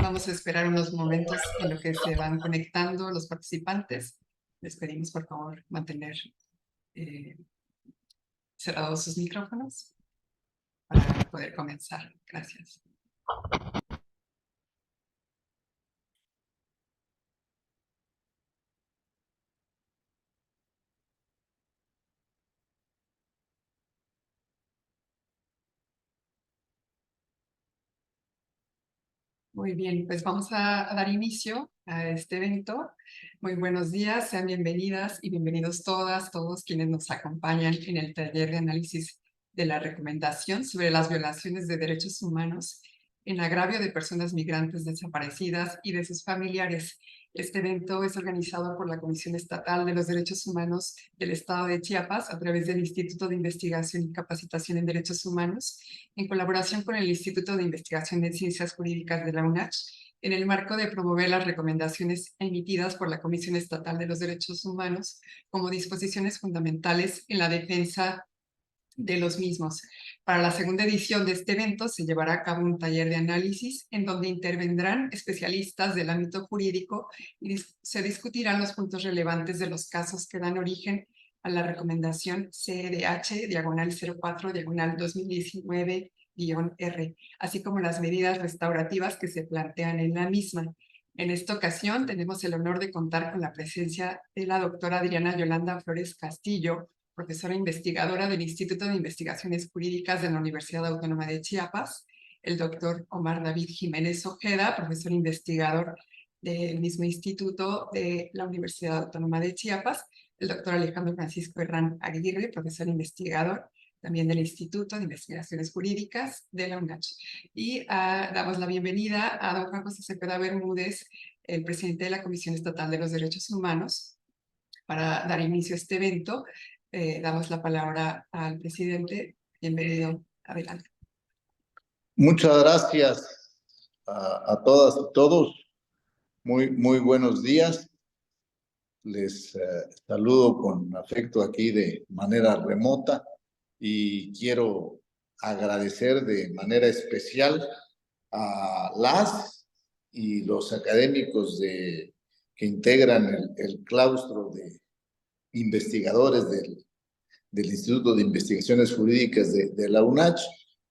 Vamos a esperar unos momentos en lo que se van conectando los participantes. Les pedimos, por favor, mantener cerrados sus micrófonos para poder comenzar. Gracias. Muy bien, pues vamos a dar inicio a este evento. Muy buenos días, sean bienvenidas y bienvenidos todos quienes nos acompañan en el taller de análisis de la recomendación sobre las violaciones de derechos humanos en agravio de personas migrantes desaparecidas y de sus familiares. Este evento es organizado por la Comisión Estatal de los Derechos Humanos del Estado de Chiapas a través del Instituto de Investigación y Capacitación en Derechos Humanos, en colaboración con el Instituto de Investigación de Ciencias Jurídicas de la UNACH, en el marco de promover las recomendaciones emitidas por la Comisión Estatal de los Derechos Humanos como disposiciones fundamentales en la defensa de los mismos. Para la segunda edición de este evento se llevará a cabo un taller de análisis en donde intervendrán especialistas del ámbito jurídico y se discutirán los puntos relevantes de los casos que dan origen a la recomendación CEDH/04/2019-R, así como las medidas restaurativas que se plantean en la misma. En esta ocasión tenemos el honor de contar con la presencia de la doctora Adriana Yolanda Flores Castillo, profesora investigadora del Instituto de Investigaciones Jurídicas de la Universidad Autónoma de Chiapas, el doctor Omar David Jiménez Ojeda, profesor investigador del mismo instituto de la Universidad Autónoma de Chiapas, el doctor Alejandro Francisco Herrán Aguirre, profesor investigador también del Instituto de Investigaciones Jurídicas de la UNACH. Y damos la bienvenida a don Juan José Cepeda Bermúdez, el presidente de la Comisión Estatal de los Derechos Humanos, para dar inicio a este evento. Damos la palabra al presidente. Bienvenido, adelante. Muchas gracias a todas y todos. Muy buenos días. Les saludo con afecto aquí de manera remota y quiero agradecer de manera especial a las y los académicos que integran el claustro de investigadores del Instituto de Investigaciones Jurídicas de la UNACH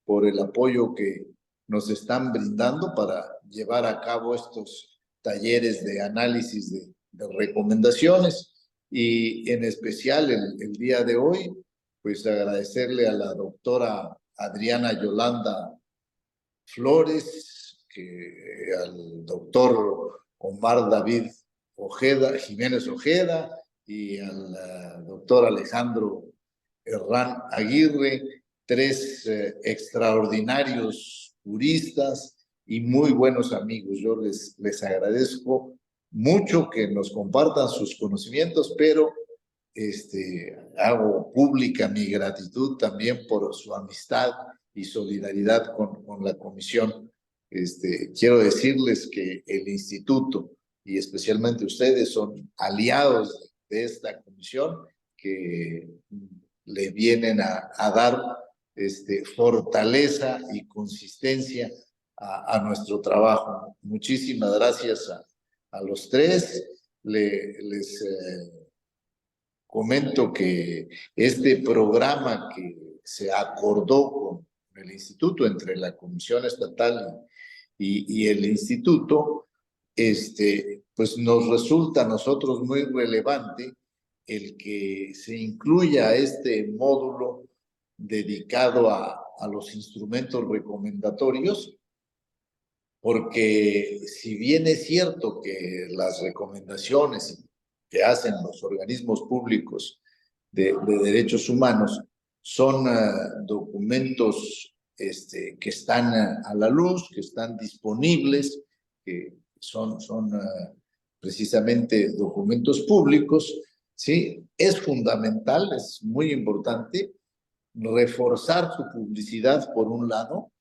por el apoyo que nos están brindando para llevar a cabo estos talleres de análisis de recomendaciones, y en especial el día de hoy, pues agradecerle a la doctora Adriana Yolanda Flores, al doctor Omar David Jiménez Ojeda, y al doctor Alejandro Herrán Aguirre, tres extraordinarios juristas y muy buenos amigos. Yo les agradezco mucho que nos compartan sus conocimientos, pero hago pública mi gratitud también por su amistad y solidaridad con la comisión. Quiero decirles que el instituto y especialmente ustedes son aliados de esta comisión que le vienen a dar fortaleza y consistencia a nuestro trabajo. Muchísimas gracias a los tres. Les comento que este programa que se acordó con el instituto, entre la Comisión Estatal y el instituto, pues nos resulta a nosotros muy relevante el que se incluya este módulo dedicado a los instrumentos recomendatorios, porque si bien es cierto que las recomendaciones que hacen los organismos públicos de derechos humanos son documentos que están a la luz, que están disponibles, que son precisamente documentos públicos, ¿sí? Es fundamental, es muy importante reforzar su publicidad por un lado,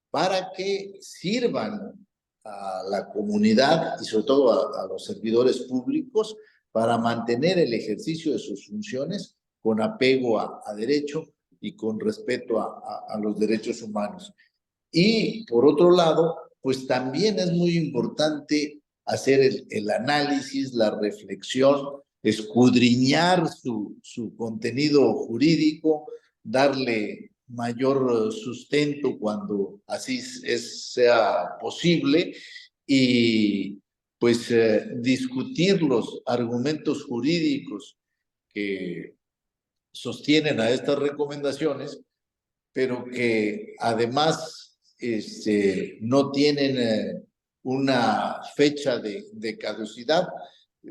para que sirvan a la comunidad y sobre todo a los servidores públicos para mantener el ejercicio de sus funciones con apego a derecho y con respeto a los derechos humanos. Y por otro lado, pues también es muy importante hacer el análisis, la reflexión, escudriñar su contenido jurídico, darle mayor sustento cuando así sea posible y pues discutir los argumentos jurídicos que sostienen a estas recomendaciones, pero que además no tienen una fecha de caducidad.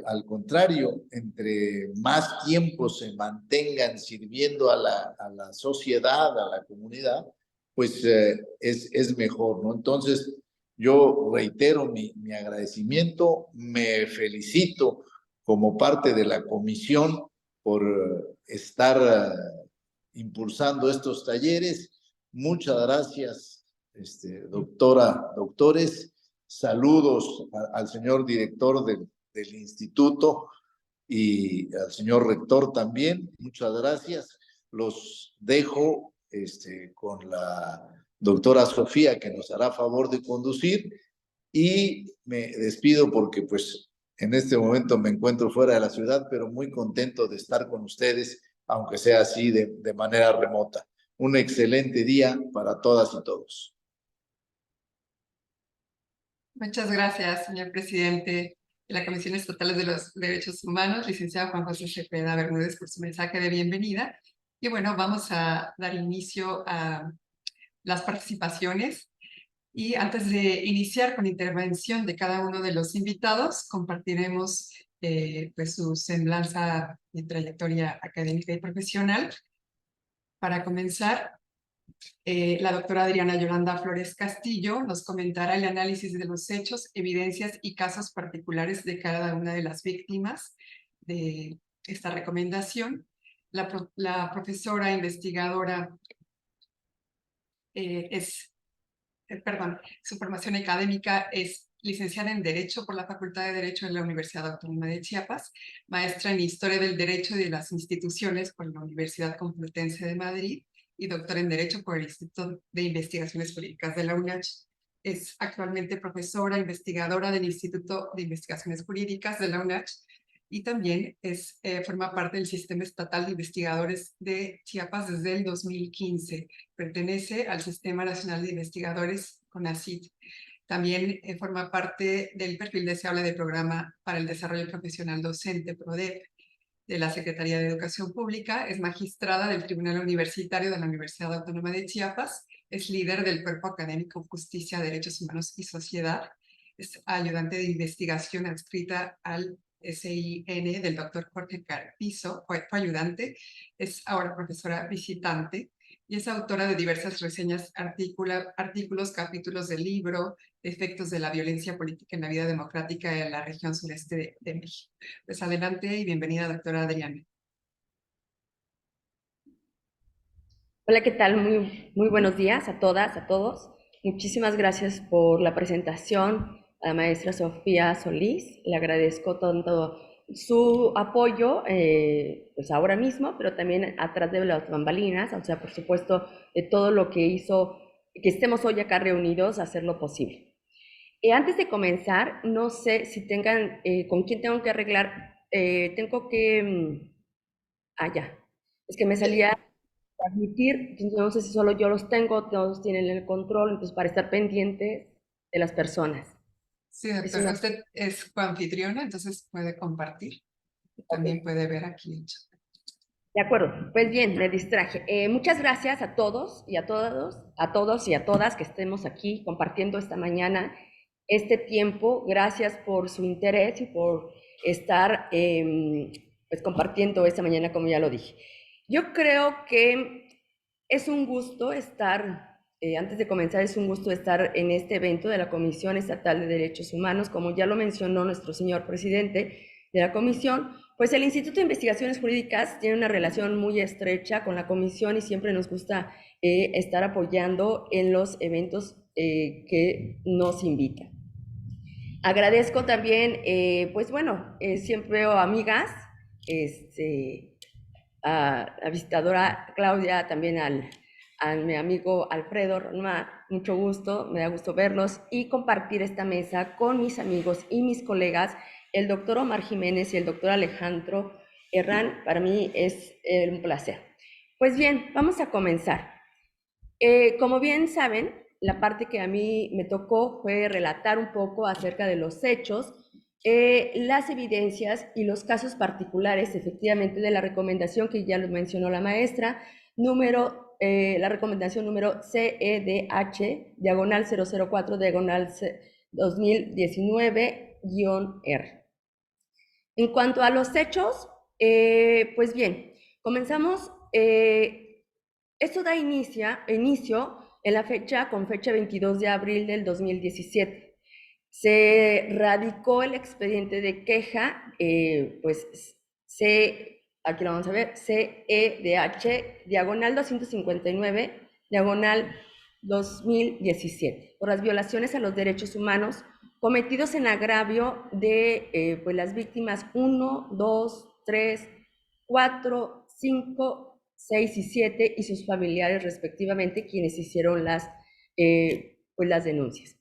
Al contrario, entre más tiempo se mantengan sirviendo a la sociedad, a la comunidad, pues es mejor, ¿no? Entonces, yo reitero mi agradecimiento, me felicito como parte de la comisión por estar impulsando estos talleres. Muchas gracias, doctora, doctores. Saludos al señor director del instituto y al señor rector también. Muchas gracias. Los dejo con la doctora Sofía, que nos hará favor de conducir, y me despido porque pues en este momento me encuentro fuera de la ciudad, pero muy contento de estar con ustedes, aunque sea así de manera remota. Un excelente día para todas y todos. Muchas gracias, señor presidente de la Comisión Estatal de los Derechos Humanos, licenciado Juan José Cepeda Bermúdez, por su mensaje de bienvenida. Y bueno, vamos a dar inicio a las participaciones. Y antes de iniciar con la intervención de cada uno de los invitados, compartiremos pues su semblanza y trayectoria académica y profesional. Para comenzar, la doctora Adriana Yolanda Flores Castillo nos comentará el análisis de los hechos, evidencias y casos particulares de cada una de las víctimas de esta recomendación. La profesora investigadora su formación académica es licenciada en Derecho por la Facultad de Derecho de la Universidad Autónoma de Chiapas, maestra en Historia del Derecho y de las Instituciones por la Universidad Complutense de Madrid y doctora en Derecho por el Instituto de Investigaciones Jurídicas de la UNACH. Es actualmente profesora investigadora del Instituto de Investigaciones Jurídicas de la UNACH y también forma parte del Sistema Estatal de Investigadores de Chiapas desde el 2015. Pertenece al Sistema Nacional de Investigadores, CONACYT. También forma parte del perfil deseable de Programa para el Desarrollo Profesional Docente, PRODEP, de la Secretaría de Educación Pública. Es magistrada del Tribunal Universitario de la Universidad Autónoma de Chiapas. Es líder del Cuerpo Académico Justicia, Derechos Humanos y Sociedad. Es ayudante de investigación adscrita al SIN del doctor Jorge Carpizo, fue ayudante, es ahora profesora visitante y es autora de diversas reseñas, artículos, capítulos del libro, Efectos de la violencia política en la vida democrática de la región sureste de México. Pues adelante y bienvenida, doctora Adriana. Hola, ¿qué tal? Muy buenos días a todas, a todos. Muchísimas gracias por la presentación a la maestra Sofía Solís. Le agradezco tanto su apoyo, pues ahora mismo, pero también atrás de las bambalinas, o sea, por supuesto, de todo lo que hizo que estemos hoy acá reunidos a hacerlo posible. Antes de comenzar, no sé si tengan, con quién tengo que arreglar, tengo que, ya, es que me salía transmitir, no sé si solo yo los tengo, todos tienen el control, entonces para estar pendientes de las personas. Sí, doctora, usted es coanfitriona, entonces puede compartir. También puede ver aquí el chat. De acuerdo, pues bien, me distraje. Muchas gracias a todos y a todos y a todas que estemos aquí compartiendo esta mañana este tiempo. Gracias por su interés y por estar pues compartiendo esta mañana, como ya lo dije. Yo creo que es un gusto estar, antes de comenzar, es un gusto estar en este evento de la Comisión Estatal de Derechos Humanos, como ya lo mencionó nuestro señor presidente de la comisión. Pues el Instituto de Investigaciones Jurídicas tiene una relación muy estrecha con la comisión y siempre nos gusta estar apoyando en los eventos que nos invitan. Agradezco también, pues bueno, siempre veo amigas, a la visitadora Claudia, también a mi amigo Alfredo Renoir, mucho gusto, me da gusto verlos y compartir esta mesa con mis amigos y mis colegas, el doctor Omar Jiménez y el doctor Alejandro Herrán. Para mí es un placer. Pues bien, vamos a comenzar. Como bien saben, la parte que a mí me tocó fue relatar un poco acerca de los hechos, las evidencias y los casos particulares, efectivamente, de la recomendación que ya lo mencionó la maestra, la recomendación número CEDH, diagonal 004, diagonal 2019-R. En cuanto a los hechos, pues bien, comenzamos. Esto da inicio en la con fecha 22 de abril del 2017. Se radicó el expediente de queja, pues aquí lo vamos a ver, CEDH, diagonal 259, diagonal 2017, por las violaciones a los derechos humanos cometidos en agravio de pues las víctimas 1, 2, 3, 4, 5, 6 y 7 y sus familiares respectivamente, quienes hicieron pues las denuncias.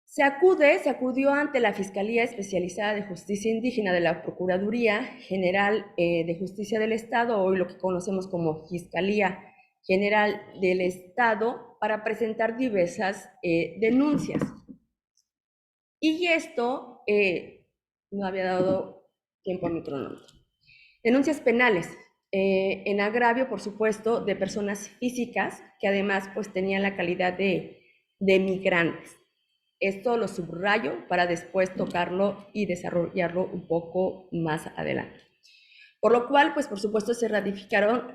Se acudió ante la Fiscalía Especializada de Justicia Indígena de la Procuraduría General de Justicia del Estado, hoy lo que conocemos como Fiscalía General del Estado, para presentar diversas denuncias. Y esto, no había dado tiempo a mi cronómetro. Denuncias penales, en agravio, por supuesto, de personas físicas que además pues tenían la calidad de migrantes. Esto lo subrayo para después tocarlo y desarrollarlo un poco más adelante. Por lo cual, pues por supuesto, se radicaron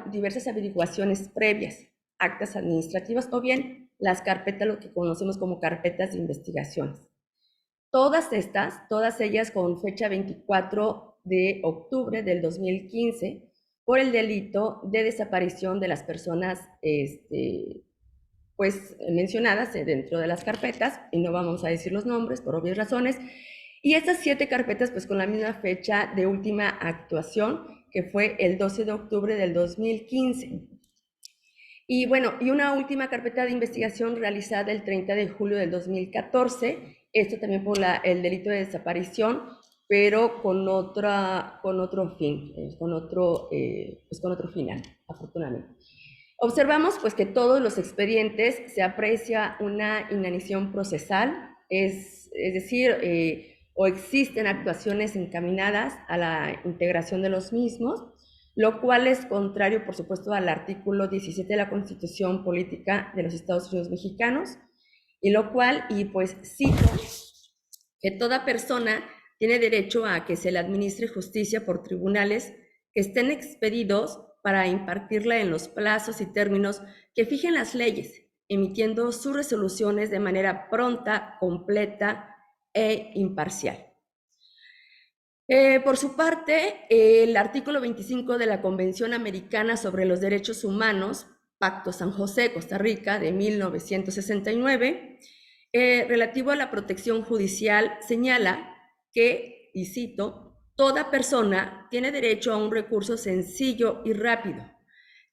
diversas averiguaciones previas, actas administrativas o bien las carpetas, lo que conocemos como carpetas de investigaciones. Todas ellas con fecha 24 de octubre del 2015, por el delito de desaparición de las personas pues mencionadas dentro de las carpetas, y no vamos a decir los nombres por obvias razones, y estas 7 carpetas pues con la misma fecha de última actuación, que fue el 12 de octubre del 2015. Y bueno, y una última carpeta de investigación realizada el 30 de julio del 2014, esto también por el delito de desaparición, pero con otro fin, con otro final, afortunadamente. Observamos pues que todos los expedientes se aprecia una inanición procesal, es decir, o existen actuaciones encaminadas a la integración de los mismos, lo cual es contrario, por supuesto, al artículo 17 de la Constitución Política de los Estados Unidos Mexicanos, y lo cual, y pues cito, que toda persona tiene derecho a que se le administre justicia por tribunales que estén expedidos para impartirla en los plazos y términos que fijen las leyes, emitiendo sus resoluciones de manera pronta, completa e imparcial. Por su parte, el artículo 25 de la Convención Americana sobre los Derechos Humanos, Pacto San José, Costa Rica, de 1969, relativo a la protección judicial, señala que, y cito, toda persona tiene derecho a un recurso sencillo y rápido,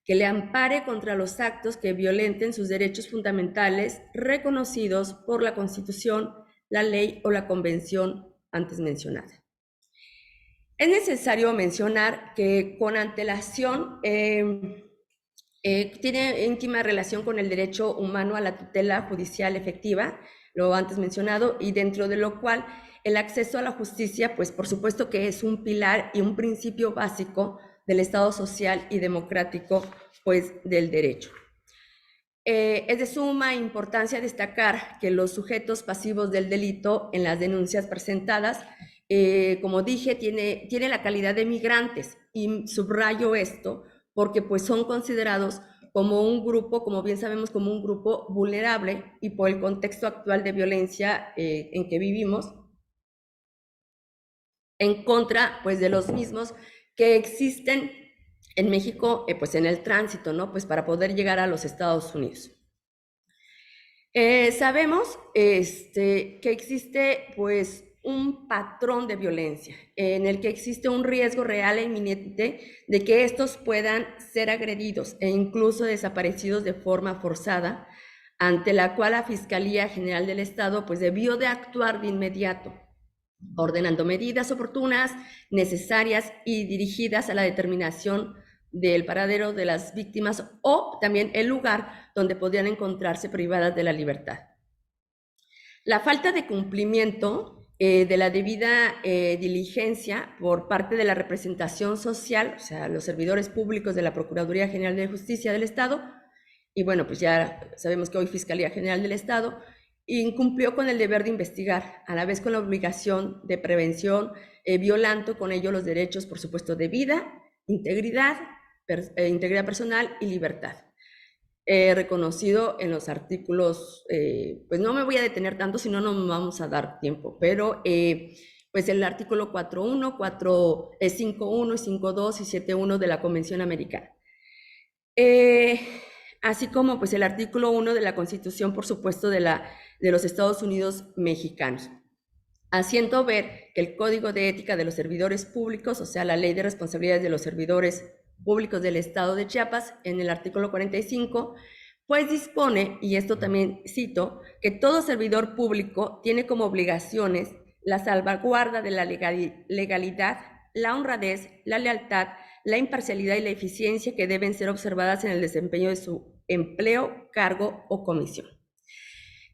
que le ampare contra los actos que violenten sus derechos fundamentales reconocidos por la Constitución, la ley o la convención antes mencionada. Es necesario mencionar que con antelación tiene íntima relación con el derecho humano a la tutela judicial efectiva, lo antes mencionado, y dentro de lo cual el acceso a la justicia, pues por supuesto que es un pilar y un principio básico del Estado social y democrático, pues del derecho. Es de suma importancia destacar que los sujetos pasivos del delito en las denuncias presentadas, como dije, tiene la calidad de migrantes, y subrayo esto porque pues son considerados como un grupo, como bien sabemos, como un grupo vulnerable, y por el contexto actual de violencia en que vivimos, en contra pues de los mismos que existen en México, pues en el tránsito, ¿no? Pues para poder llegar a los Estados Unidos. Sabemos que existe pues un patrón de violencia en el que existe un riesgo real e inminente de que estos puedan ser agredidos e incluso desaparecidos de forma forzada, ante la cual la Fiscalía General del Estado pues debió de actuar de inmediato, ordenando medidas oportunas, necesarias y dirigidas a la determinación del paradero de las víctimas o también el lugar donde podrían encontrarse privadas de la libertad. La falta de cumplimiento de la debida diligencia por parte de la representación social, o sea, los servidores públicos de la Procuraduría General de Justicia del Estado, y bueno, pues ya sabemos que hoy Fiscalía General del Estado, incumplió con el deber de investigar, a la vez con la obligación de prevención, violando con ello los derechos, por supuesto, de vida, integridad personal y libertad. Reconocido en los artículos, pues no me voy a detener tanto, si no, no nos vamos a dar tiempo, pero pues el artículo 4.1, 5.1 y 5.2 y 7.1 de la Convención Americana. Así como pues el artículo 1 de la Constitución, por supuesto, de los Estados Unidos mexicanos, haciendo ver que el Código de Ética de los Servidores Públicos, o sea, la Ley de Responsabilidades de los Servidores Públicos del Estado de Chiapas, en el artículo 45, pues dispone, y esto también cito, que todo servidor público tiene como obligaciones la salvaguarda de la legalidad, la honradez, la lealtad, la imparcialidad y la eficiencia que deben ser observadas en el desempeño de su empleo, cargo o comisión.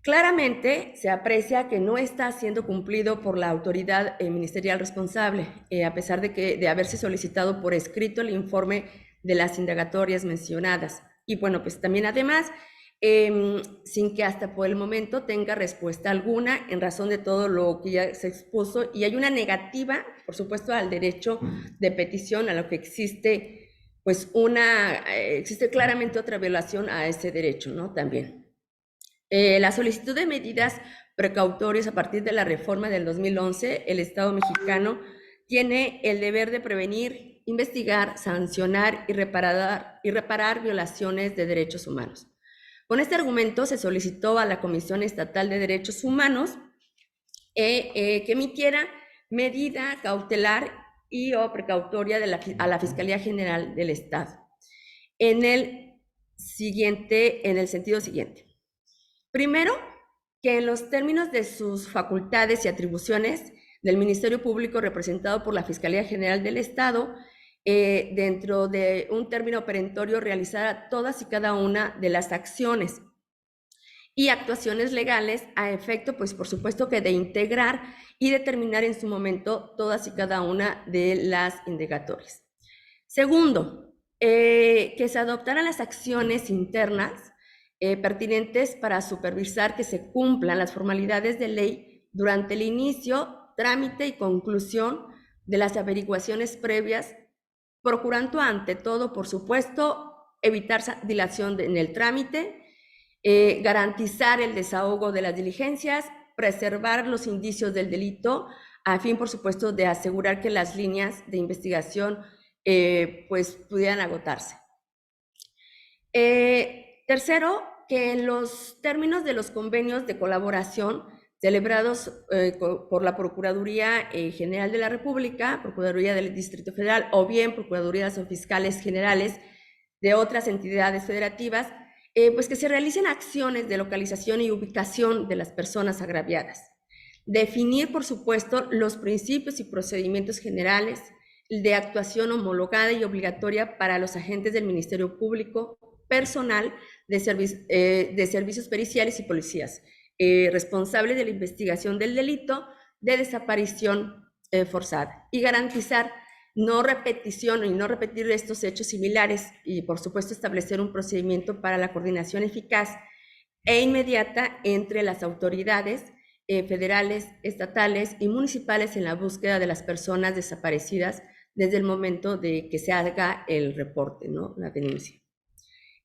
Claramente se aprecia que no está siendo cumplido por la autoridad ministerial responsable, a pesar de haberse solicitado por escrito el informe de las indagatorias mencionadas. Y bueno, pues también además, sin que hasta por el momento tenga respuesta alguna en razón de todo lo que ya se expuso, y hay una negativa, por supuesto, al derecho de petición, a lo que existe, pues existe claramente otra violación a ese derecho, ¿no? También. La solicitud de medidas precautorias a partir de la reforma del 2011, el Estado mexicano tiene el deber de prevenir, investigar, sancionar y reparar violaciones de derechos humanos. Con este argumento se solicitó a la Comisión Estatal de Derechos Humanos que emitiera medida cautelar y o precautoria a la Fiscalía General del Estado en el sentido siguiente. Primero, que en los términos de sus facultades y atribuciones del Ministerio Público representado por la Fiscalía General del Estado, dentro de un término perentorio, realizara todas y cada una de las acciones y actuaciones legales a efecto, pues por supuesto que de integrar y determinar en su momento todas y cada una de las indagatorias. Segundo, que se adoptaran las acciones internas pertinentes para supervisar que se cumplan las formalidades de ley durante el inicio, trámite y conclusión de las averiguaciones previas, procurando ante todo, por supuesto, evitar dilación en el trámite, garantizar el desahogo de las diligencias, preservar los indicios del delito, a fin, por supuesto, de asegurar que las líneas de investigación pues pudieran agotarse. Tercero, que en los términos de los convenios de colaboración celebrados por la Procuraduría General de la República, Procuraduría del Distrito Federal o bien Procuradurías o Fiscales Generales de otras entidades federativas, pues que se realicen acciones de localización y ubicación de las personas agraviadas. Definir, por supuesto, los principios y procedimientos generales de actuación homologada y obligatoria para los agentes del Ministerio Público, personal de servicios periciales y policías, responsable de la investigación del delito de desaparición forzada, y garantizar no repetición y no repetir estos hechos similares, y por supuesto establecer un procedimiento para la coordinación eficaz e inmediata entre las autoridades federales, estatales y municipales en la búsqueda de las personas desaparecidas desde el momento de que se haga el reporte, ¿no? La denuncia.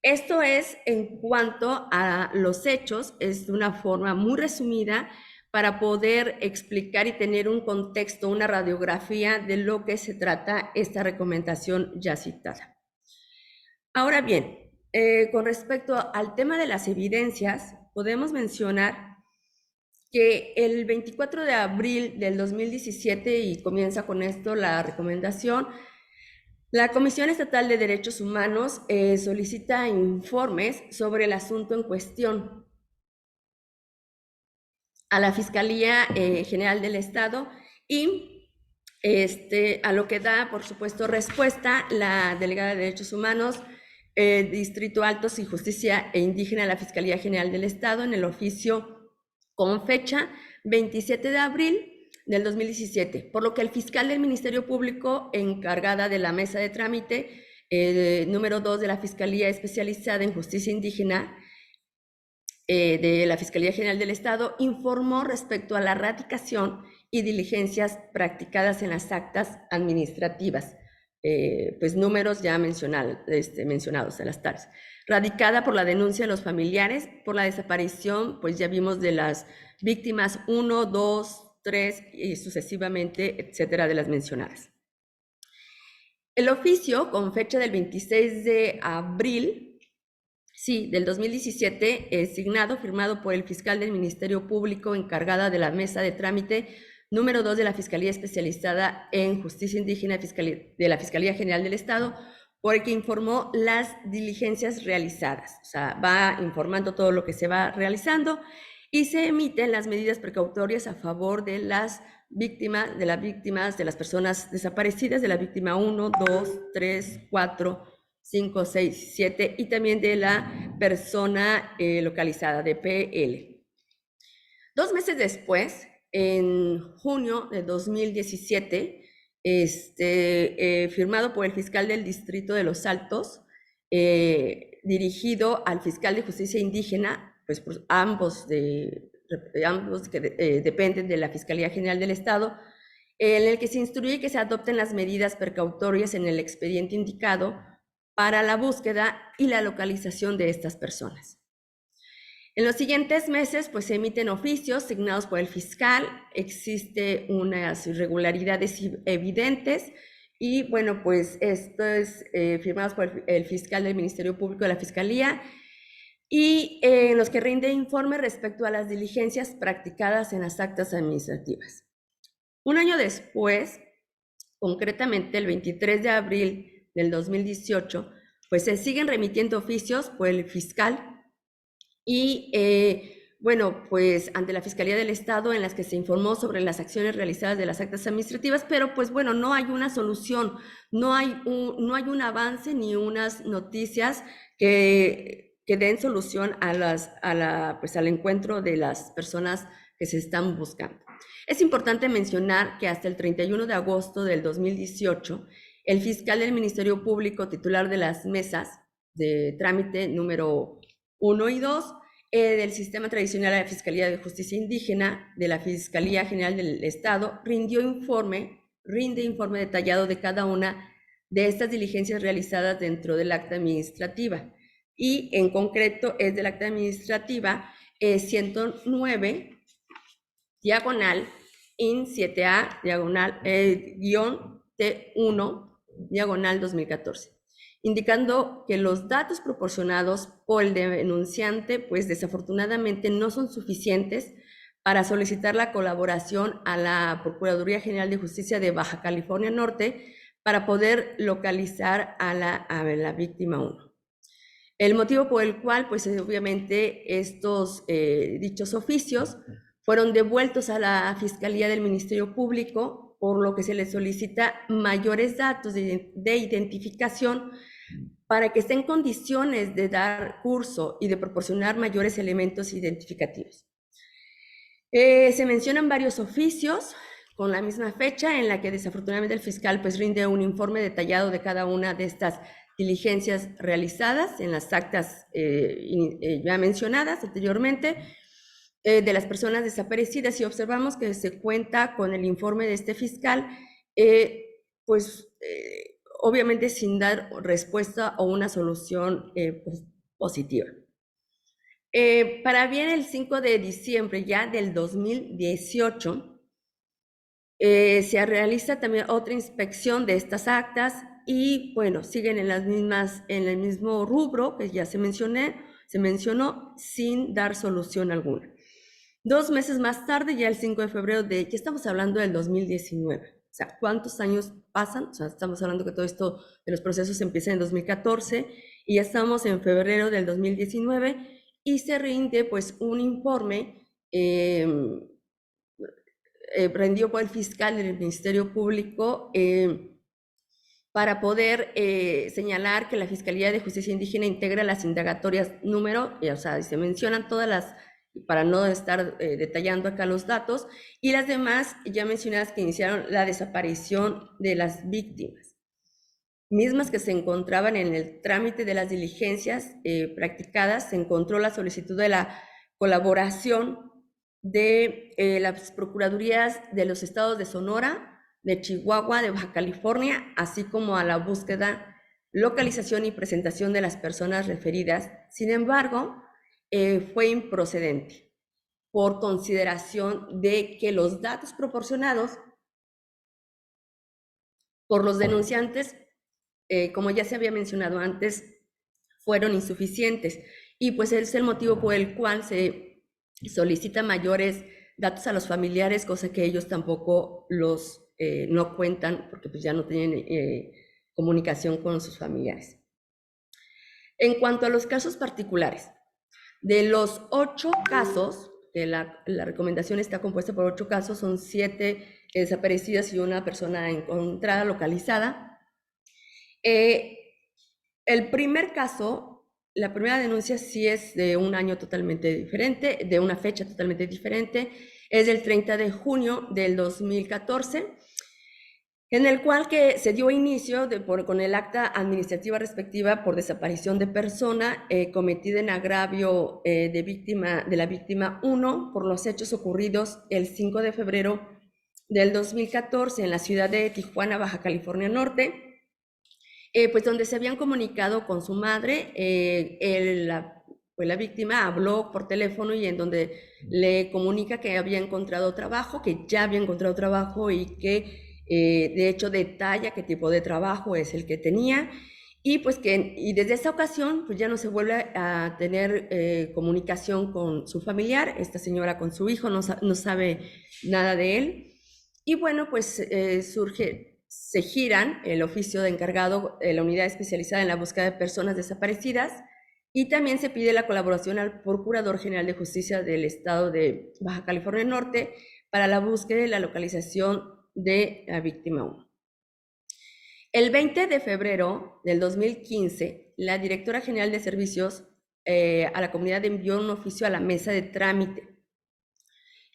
Esto es en cuanto a los hechos, es de una forma muy resumida para poder explicar y tener un contexto, una radiografía de lo que se trata esta recomendación ya citada. Ahora bien, con respecto al tema de las evidencias, podemos mencionar que el 24 de abril del 2017, y comienza con esto la recomendación, la Comisión Estatal de Derechos Humanos solicita informes sobre el asunto en cuestión a la Fiscalía General del Estado y a lo que da, por supuesto, respuesta la Delegada de Derechos Humanos, Distrito Altos y Justicia e Indígena de la Fiscalía General del Estado en el oficio con fecha 27 de abril del 2017, por lo que el fiscal del Ministerio Público encargada de la mesa de trámite número 2 de la Fiscalía Especializada en Justicia Indígena de la Fiscalía General del Estado informó respecto a la ratificación y diligencias practicadas en las actas administrativas, pues números ya mencionados en las TARS, radicada por la denuncia de los familiares por la desaparición, pues ya vimos, de las víctimas 1, 2, 3 y sucesivamente, etcétera, de las mencionadas. El oficio, con fecha del 26 de abril, del 2017, signado, firmado por el fiscal del Ministerio Público encargada de la mesa de trámite número 2 de la Fiscalía Especializada en Justicia Indígena de la Fiscalía General del Estado, por el que informó las diligencias realizadas. O sea, va informando todo lo que se va realizando y se emiten las medidas precautorias a favor de las víctimas, de las personas desaparecidas, de la víctima 1, 2, 3, 4, 5, 6, 7 y también de la persona localizada, de PL. 2 meses después, en junio de 2017, firmado por el fiscal del Distrito de Los Altos, dirigido al fiscal de Justicia Indígena, pues ambos que dependen de la Fiscalía General del Estado, en el que se instruye que se adopten las medidas precautorias en el expediente indicado para la búsqueda y la localización de estas personas. En los siguientes meses, pues se emiten oficios signados por el fiscal, existe unas irregularidades evidentes y bueno, pues esto es firmados por el fiscal del Ministerio Público de la Fiscalía y en los que rinde informe respecto a las diligencias practicadas en las actas administrativas. Un año después, concretamente el 23 de abril del 2018, pues se siguen remitiendo oficios por el fiscal y bueno, pues ante la Fiscalía del Estado en las que se informó sobre las acciones realizadas de las actas administrativas, pero pues bueno, no hay una solución, no hay un avance ni unas noticias que den solución al encuentro de las personas que se están buscando. Es importante mencionar que hasta el 31 de agosto del 2018, el fiscal del Ministerio Público, titular de las mesas de trámite número 1 y 2 del sistema tradicional de la Fiscalía de Justicia Indígena de la Fiscalía General del Estado, rinde informe detallado de cada una de estas diligencias realizadas dentro del acta administrativa. Y en concreto es del acta administrativa 109, diagonal, IN 7A, diagonal, guión T1, diagonal 2014. Indicando que los datos proporcionados por el denunciante, pues desafortunadamente no son suficientes para solicitar la colaboración a la Procuraduría General de Justicia de Baja California Norte para poder localizar a la víctima 1. El motivo por el cual, pues obviamente, estos dichos oficios fueron devueltos a la Fiscalía del Ministerio Público, por lo que se les solicita mayores datos de identificación para que esté en condiciones de dar curso y de proporcionar mayores elementos identificativos. Se mencionan varios oficios con la misma fecha en la que desafortunadamente el fiscal pues rinde un informe detallado de cada una de estas diligencias realizadas en las actas ya mencionadas anteriormente de las personas desaparecidas, y observamos que se cuenta con el informe de este fiscal obviamente sin dar respuesta o una solución positiva. Para bien el 5 de diciembre ya del 2018, se realiza también otra inspección de estas actas y bueno, siguen en el mismo rubro que ya se mencionó sin dar solución alguna. 2 meses más tarde, ya el 5 de febrero ya estamos hablando del 2019. O sea, ¿cuántos años pasan? O sea, estamos hablando que todo esto de los procesos empieza en 2014 y ya estamos en febrero del 2019 y se rinde pues un informe rendido por el fiscal del Ministerio Público para poder señalar que la Fiscalía de Justicia Indígena integra las indagatorias o sea, se mencionan todas las, para no estar detallando acá los datos, y las demás ya mencionadas que iniciaron la desaparición de las víctimas, mismas que se encontraban en el trámite de las diligencias practicadas. Se encontró la solicitud de la colaboración de las procuradurías de los estados de Sonora, de Chihuahua, de Baja California, así como a la búsqueda, localización y presentación de las personas referidas. Sin embargo, fue improcedente por consideración de que los datos proporcionados por los denunciantes, como ya se había mencionado antes, fueron insuficientes, y pues es el motivo por el cual se solicita mayores datos a los familiares, cosa que ellos tampoco no cuentan porque pues ya no tienen comunicación con sus familiares. En cuanto a los casos particulares, de los 8 casos, que la recomendación está compuesta por 8 casos, son 7 desaparecidas y una persona encontrada, localizada. El primer caso, la primera denuncia sí es de un año totalmente diferente, de una fecha totalmente diferente, es del 30 de junio del 2014, en el cual que se dio inicio con el acta administrativa respectiva por desaparición de persona cometida en agravio de la víctima 1 por los hechos ocurridos el 5 de febrero del 2014 en la ciudad de Tijuana, Baja California Norte, pues donde se habían comunicado con su madre. La víctima habló por teléfono y en donde le comunica que había encontrado trabajo, que ya había encontrado trabajo y que de hecho detalla qué tipo de trabajo es el que tenía, y pues y desde esa ocasión pues ya no se vuelve a tener comunicación con su familiar, esta señora con su hijo, no sabe nada de él. Y bueno, pues se giran el oficio de encargado de la unidad especializada en la búsqueda de personas desaparecidas, y también se pide la colaboración al Procurador General de Justicia del Estado de Baja California Norte para la búsqueda y la localización de la víctima 1. El 20 de febrero del 2015, la Directora General de Servicios a la comunidad envió un oficio a la mesa de trámite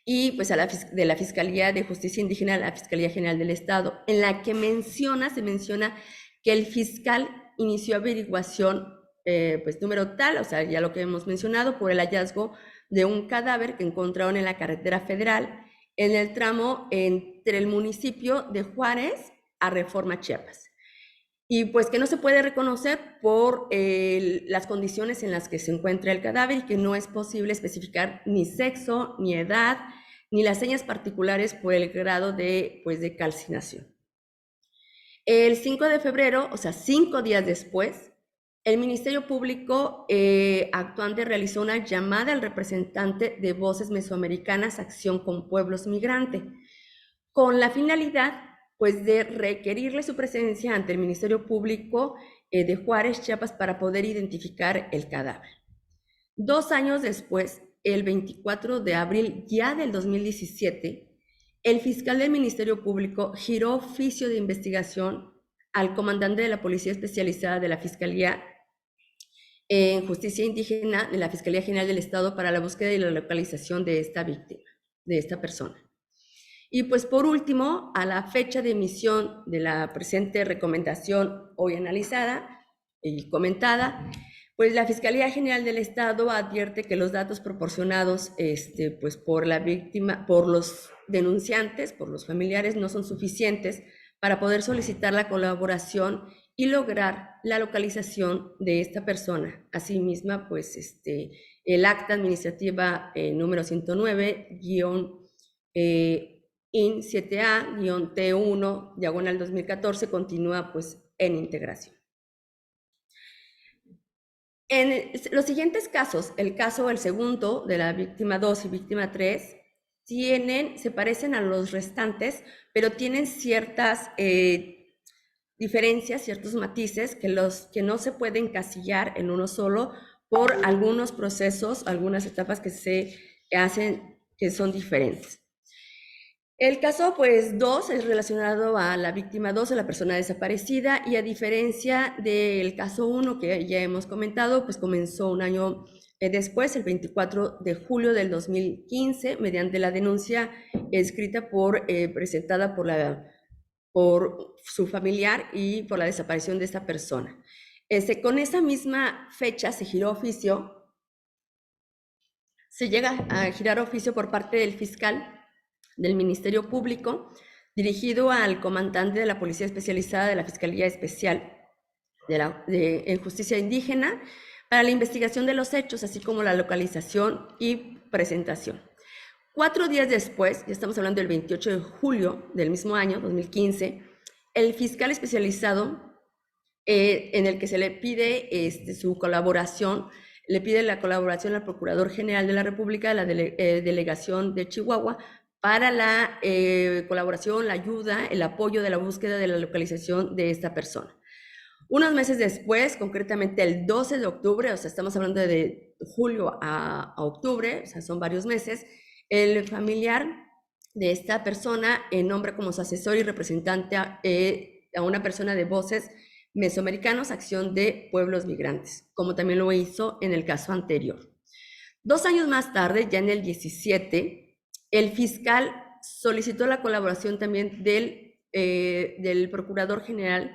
y pues de la Fiscalía de Justicia Indígena a la Fiscalía General del Estado, en la que se menciona que el fiscal inició averiguación pues número tal, o sea, ya lo que hemos mencionado, por el hallazgo de un cadáver que encontraron en la carretera federal en el tramo entre el municipio de Juárez a Reforma, Chiapas. Y pues que no se puede reconocer por las condiciones en las que se encuentra el cadáver, y que no es posible especificar ni sexo, ni edad, ni las señas particulares por el grado de calcinación. El 5 de febrero, o sea, 5 días después, el Ministerio Público actuante realizó una llamada al representante de Voces Mesoamericanas Acción con Pueblos Migrante, con la finalidad pues de requerirle su presencia ante el Ministerio Público de Juárez, Chiapas, para poder identificar el cadáver. 2 años después, el 24 de abril ya del 2017, el fiscal del Ministerio Público giró oficio de investigación al comandante de la Policía Especializada de la Fiscalía en Justicia Indígena de la Fiscalía General del Estado para la búsqueda y la localización de esta víctima, de esta persona. Y pues por último, a la fecha de emisión de la presente recomendación hoy analizada y comentada, pues la Fiscalía General del Estado advierte que los datos proporcionados pues por la víctima, por los denunciantes, por los familiares, no son suficientes para poder solicitar la colaboración y lograr la localización de esta persona. Asimismo, pues el acta administrativa número 109 IN 7A-T1 /2014 continúa pues en integración. En los siguientes casos, el segundo de la víctima 2 y víctima 3, se parecen a los restantes, pero tienen ciertas diferencias, ciertos matices que no se pueden encasillar en uno solo por algunos procesos, algunas etapas que se hacen que son diferentes. El caso, pues, 2 es relacionado a la víctima 2, a la persona desaparecida, y a diferencia del caso 1 que ya hemos comentado, pues comenzó un año después, el 24 de julio del 2015, mediante la denuncia escrita presentada por su familiar y por la desaparición de esta persona. Con esa misma fecha se llega a girar oficio por parte del fiscal del Ministerio Público, dirigido al comandante de la Policía Especializada de la Fiscalía Especial en Justicia Indígena, para la investigación de los hechos, así como la localización y presentación. 4 días después, ya estamos hablando del 28 de julio del mismo año, 2015, el fiscal especializado en el que se le pide su colaboración, le pide la colaboración al Procurador General de la República, de la Delegación de Chihuahua, para la colaboración, la ayuda, el apoyo de la búsqueda de la localización de esta persona. Unos meses después, concretamente el 12 de octubre, o sea, estamos hablando de julio a octubre, o sea, son varios meses, el familiar de esta persona nombra como su asesor y representante a una persona de Voces Mesoamericanos, Acción de Pueblos Migrantes, como también lo hizo en el caso anterior. 2 años más tarde, ya en el 17, el fiscal solicitó la colaboración también del Procurador General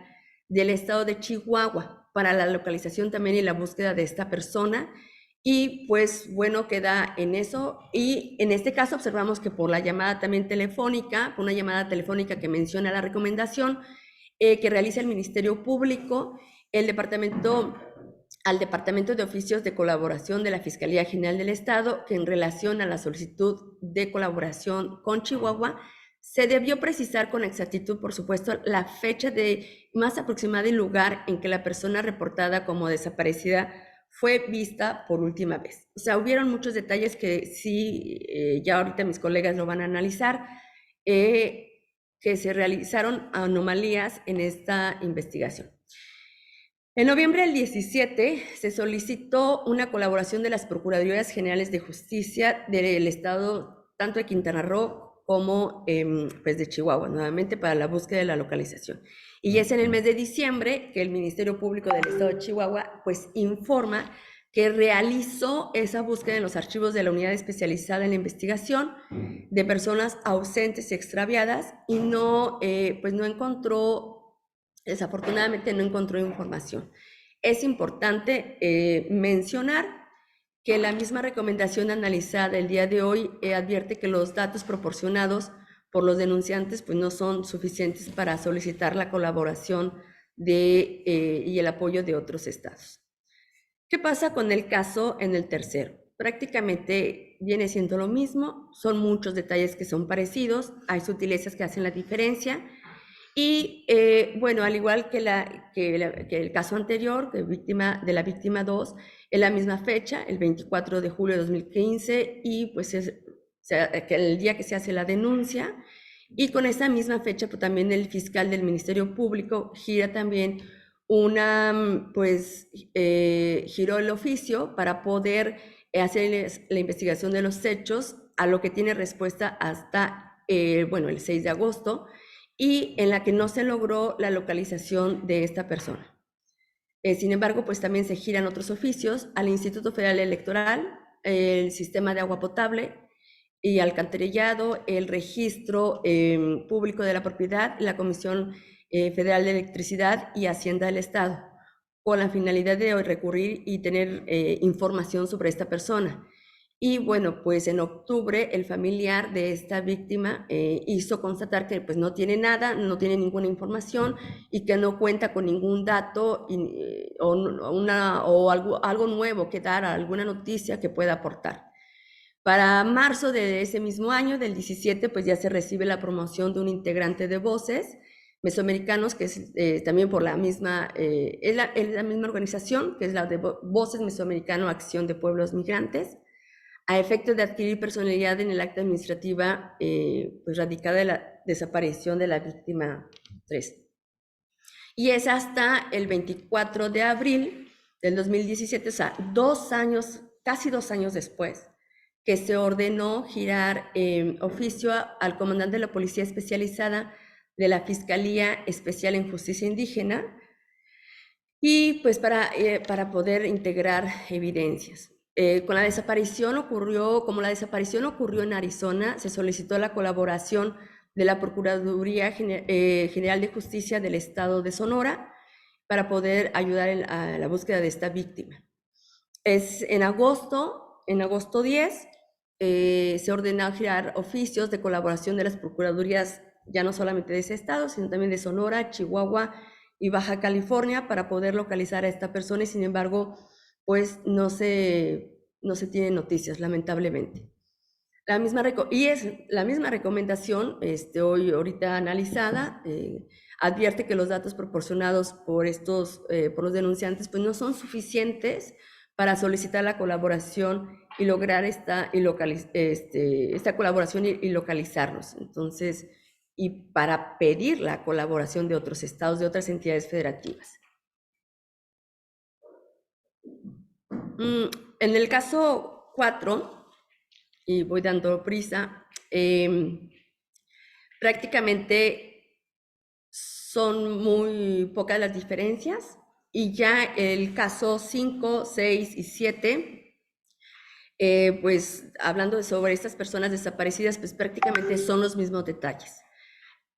del Estado de Chihuahua para la localización también y la búsqueda de esta persona. Y pues bueno, queda en eso. Y en este caso observamos que por la llamada también telefónica, por una llamada telefónica que menciona la recomendación que realiza el Ministerio Público, al Departamento de Oficios de Colaboración de la Fiscalía General del Estado, que en relación a la solicitud de colaboración con Chihuahua, se debió precisar con exactitud, por supuesto, la fecha más aproximada y lugar en que la persona reportada como desaparecida fue vista por última vez. O sea, hubieron muchos detalles que sí, ya ahorita mis colegas lo van a analizar, que se realizaron anomalías en esta investigación. En noviembre del 17 se solicitó una colaboración de las Procuradurías Generales de Justicia del Estado, tanto de Quintana Roo como pues de Chihuahua, nuevamente para la búsqueda de la localización. Y es en el mes de diciembre que el Ministerio Público del Estado de Chihuahua pues informa que realizó esa búsqueda en los archivos de la Unidad Especializada en la Investigación de personas ausentes y extraviadas y pues no encontró, desafortunadamente no encontró información. Es importante mencionar que la misma recomendación analizada el día de hoy advierte que los datos proporcionados por los denunciantes pues no son suficientes para solicitar la colaboración y el apoyo de otros estados. ¿Qué pasa con el caso en el tercero? Prácticamente viene siendo lo mismo, son muchos detalles que son parecidos, hay sutilezas que hacen la diferencia y bueno, al igual que el caso anterior de la víctima 2, en la misma fecha, el 24 de julio de 2015 y pues el día que se hace la denuncia, y con esa misma fecha pues también el fiscal del Ministerio Público gira también giró el oficio para poder hacer la investigación de los hechos, a lo que tiene respuesta hasta el 6 de agosto, y en la que no se logró la localización de esta persona. Sin embargo, pues también se giran otros oficios al Instituto Federal Electoral, el Sistema de Agua Potable y Alcantarillado, el Registro Público de la Propiedad, la Comisión Federal de Electricidad y Hacienda del Estado, con la finalidad de recurrir y tener información sobre esta persona. Y bueno, pues en octubre el familiar de esta víctima hizo constatar que pues no tiene nada, no tiene ninguna información y que no cuenta con ningún dato o algo nuevo que dar, alguna noticia que pueda aportar. Para marzo de ese mismo año, del 17, pues ya se recibe la promoción de un integrante de Voces Mesoamericanos, que es también por la misma, es la misma organización, que es la de Voces Mesoamericano Acción de Pueblos Migrantes, a efectos de adquirir personalidad en el acta administrativa pues radicada de la desaparición de la víctima 3. Y es hasta el 24 de abril del 2017, o sea, 2 años, casi 2 años después, que se ordenó girar oficio al comandante de la Policía Especializada de la Fiscalía Especial en Justicia Indígena, y pues para poder integrar evidencias. Como la desaparición ocurrió en Arizona, se solicitó la colaboración de la Procuraduría General de Justicia del Estado de Sonora para poder ayudar a la búsqueda de esta víctima. En agosto 10, se ordenó girar oficios de colaboración de las procuradurías, ya no solamente de ese estado, sino también de Sonora, Chihuahua y Baja California, para poder localizar a esta persona, y sin embargo, pues no se tienen noticias, lamentablemente. Es la misma recomendación, ahorita analizada, advierte que los datos proporcionados por los denunciantes, pues no son suficientes para solicitar la colaboración y lograr esta colaboración y localizarlos. Entonces, y para pedir la colaboración de otros estados, de otras entidades federativas. En el caso 4, y voy dando prisa, prácticamente son muy pocas las diferencias, y ya el caso 5, 6 y 7, pues hablando sobre estas personas desaparecidas, pues prácticamente son los mismos detalles.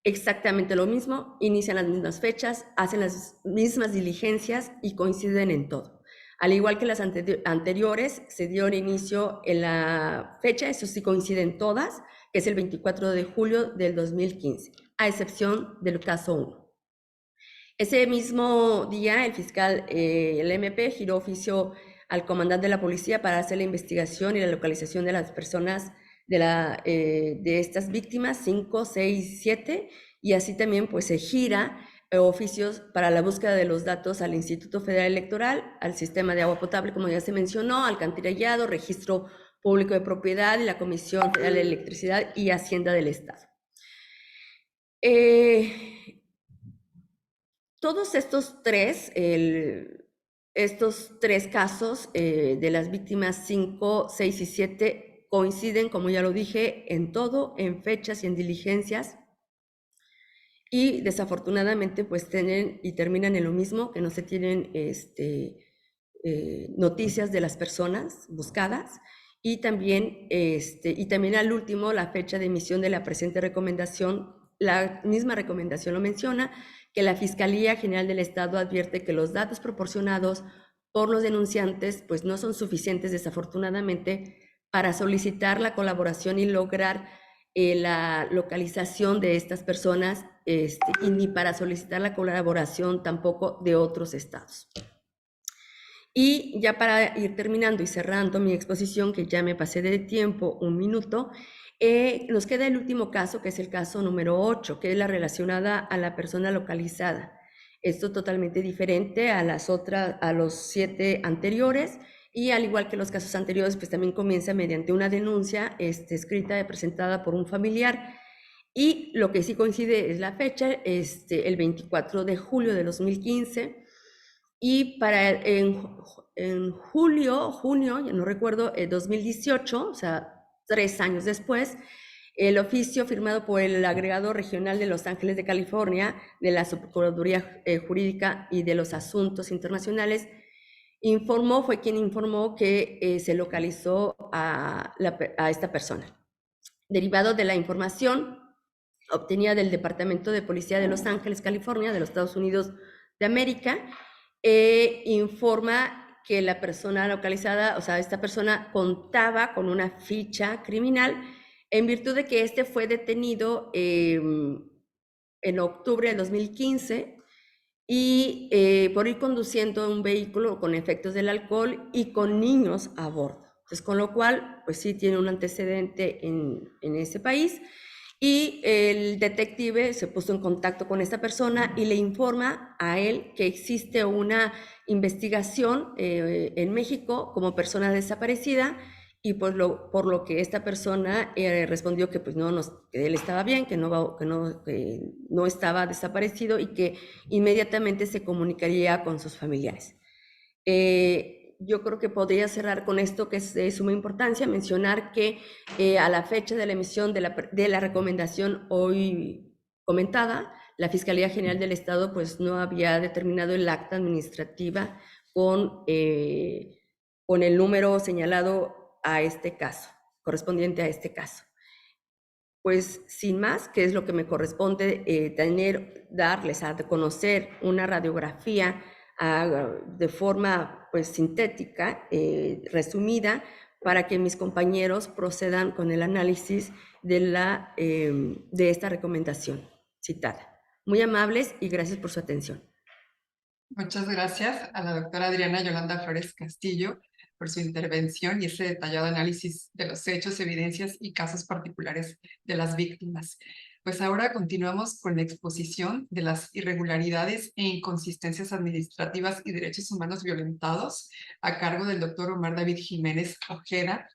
Exactamente lo mismo, inician las mismas fechas, hacen las mismas diligencias y coinciden en todo. Al igual que las anteriores, se dio inicio en la fecha, eso sí coinciden todas, que es el 24 de julio del 2015, a excepción del caso 1. Ese mismo día, el fiscal, el MP, giró oficio al comandante de la policía para hacer la investigación y la localización de las personas de estas víctimas 5, 6, 7, y así también pues se gira oficios para la búsqueda de los datos al Instituto Federal Electoral, al Sistema de Agua Potable, como ya se mencionó, alcantarillado, Registro Público de Propiedad y la Comisión Federal de Electricidad y Hacienda del Estado. Todos estos tres casos de las víctimas 5, 6 y 7 coinciden, como ya lo dije, en todo, en fechas y en diligencias, y desafortunadamente pues terminan en lo mismo, que no se tienen noticias de las personas buscadas, y también al último, la fecha de emisión de la presente recomendación, la misma recomendación lo menciona, que la Fiscalía General del Estado advierte que los datos proporcionados por los denunciantes pues no son suficientes, desafortunadamente, para solicitar la colaboración y lograr la localización de estas personas, y ni para solicitar la colaboración tampoco de otros estados. Y ya para ir terminando y cerrando mi exposición, que ya me pasé de tiempo 1 minuto, nos queda el último caso, que es el caso número 8, que es la relacionada a la persona localizada. Esto totalmente diferente a los 7 anteriores, y al igual que los casos anteriores, pues también comienza mediante una denuncia escrita y presentada por un familiar. Y lo que sí coincide es la fecha, el 24 de julio de 2015, y en junio, ya no recuerdo, 2018, o sea, 3 años después, el oficio firmado por el agregado regional de Los Ángeles de California, de la Subprocuraduría Jurídica y de los Asuntos Internacionales, fue quien informó que se localizó a esta persona. Derivado de la información obtenida del Departamento de Policía de Los Ángeles, California, de los Estados Unidos de América, informa que la persona localizada, o sea, esta persona contaba con una ficha criminal en virtud de que fue detenido en octubre de 2015 y por ir conduciendo un vehículo con efectos del alcohol y con niños a bordo. Entonces, con lo cual, pues sí tiene un antecedente en ese país, Y el detective se puso en contacto con esta persona y le informa a él que existe una investigación en México como persona desaparecida, y por lo que esta persona respondió que pues que él estaba bien, que no estaba desaparecido y que inmediatamente se comunicaría con sus familiares. Yo creo que podría cerrar con esto, que es de suma importancia, mencionar que a la fecha de la emisión de la recomendación hoy comentada, la Fiscalía General del Estado pues no había determinado el acta administrativa con el número señalado a este caso, correspondiente a este caso. Pues sin más, que es lo que me corresponde darles a conocer una radiografía de forma pues sintética, resumida, para que mis compañeros procedan con el análisis de esta recomendación citada. Muy amables y gracias por su atención. Muchas gracias a la doctora Adriana Yolanda Flores Castillo por su intervención y ese detallado análisis de los hechos, evidencias y casos particulares de las víctimas. Pues ahora continuamos con la exposición de las irregularidades e inconsistencias administrativas y derechos humanos violentados a cargo del doctor Omar David Jiménez Ojeda.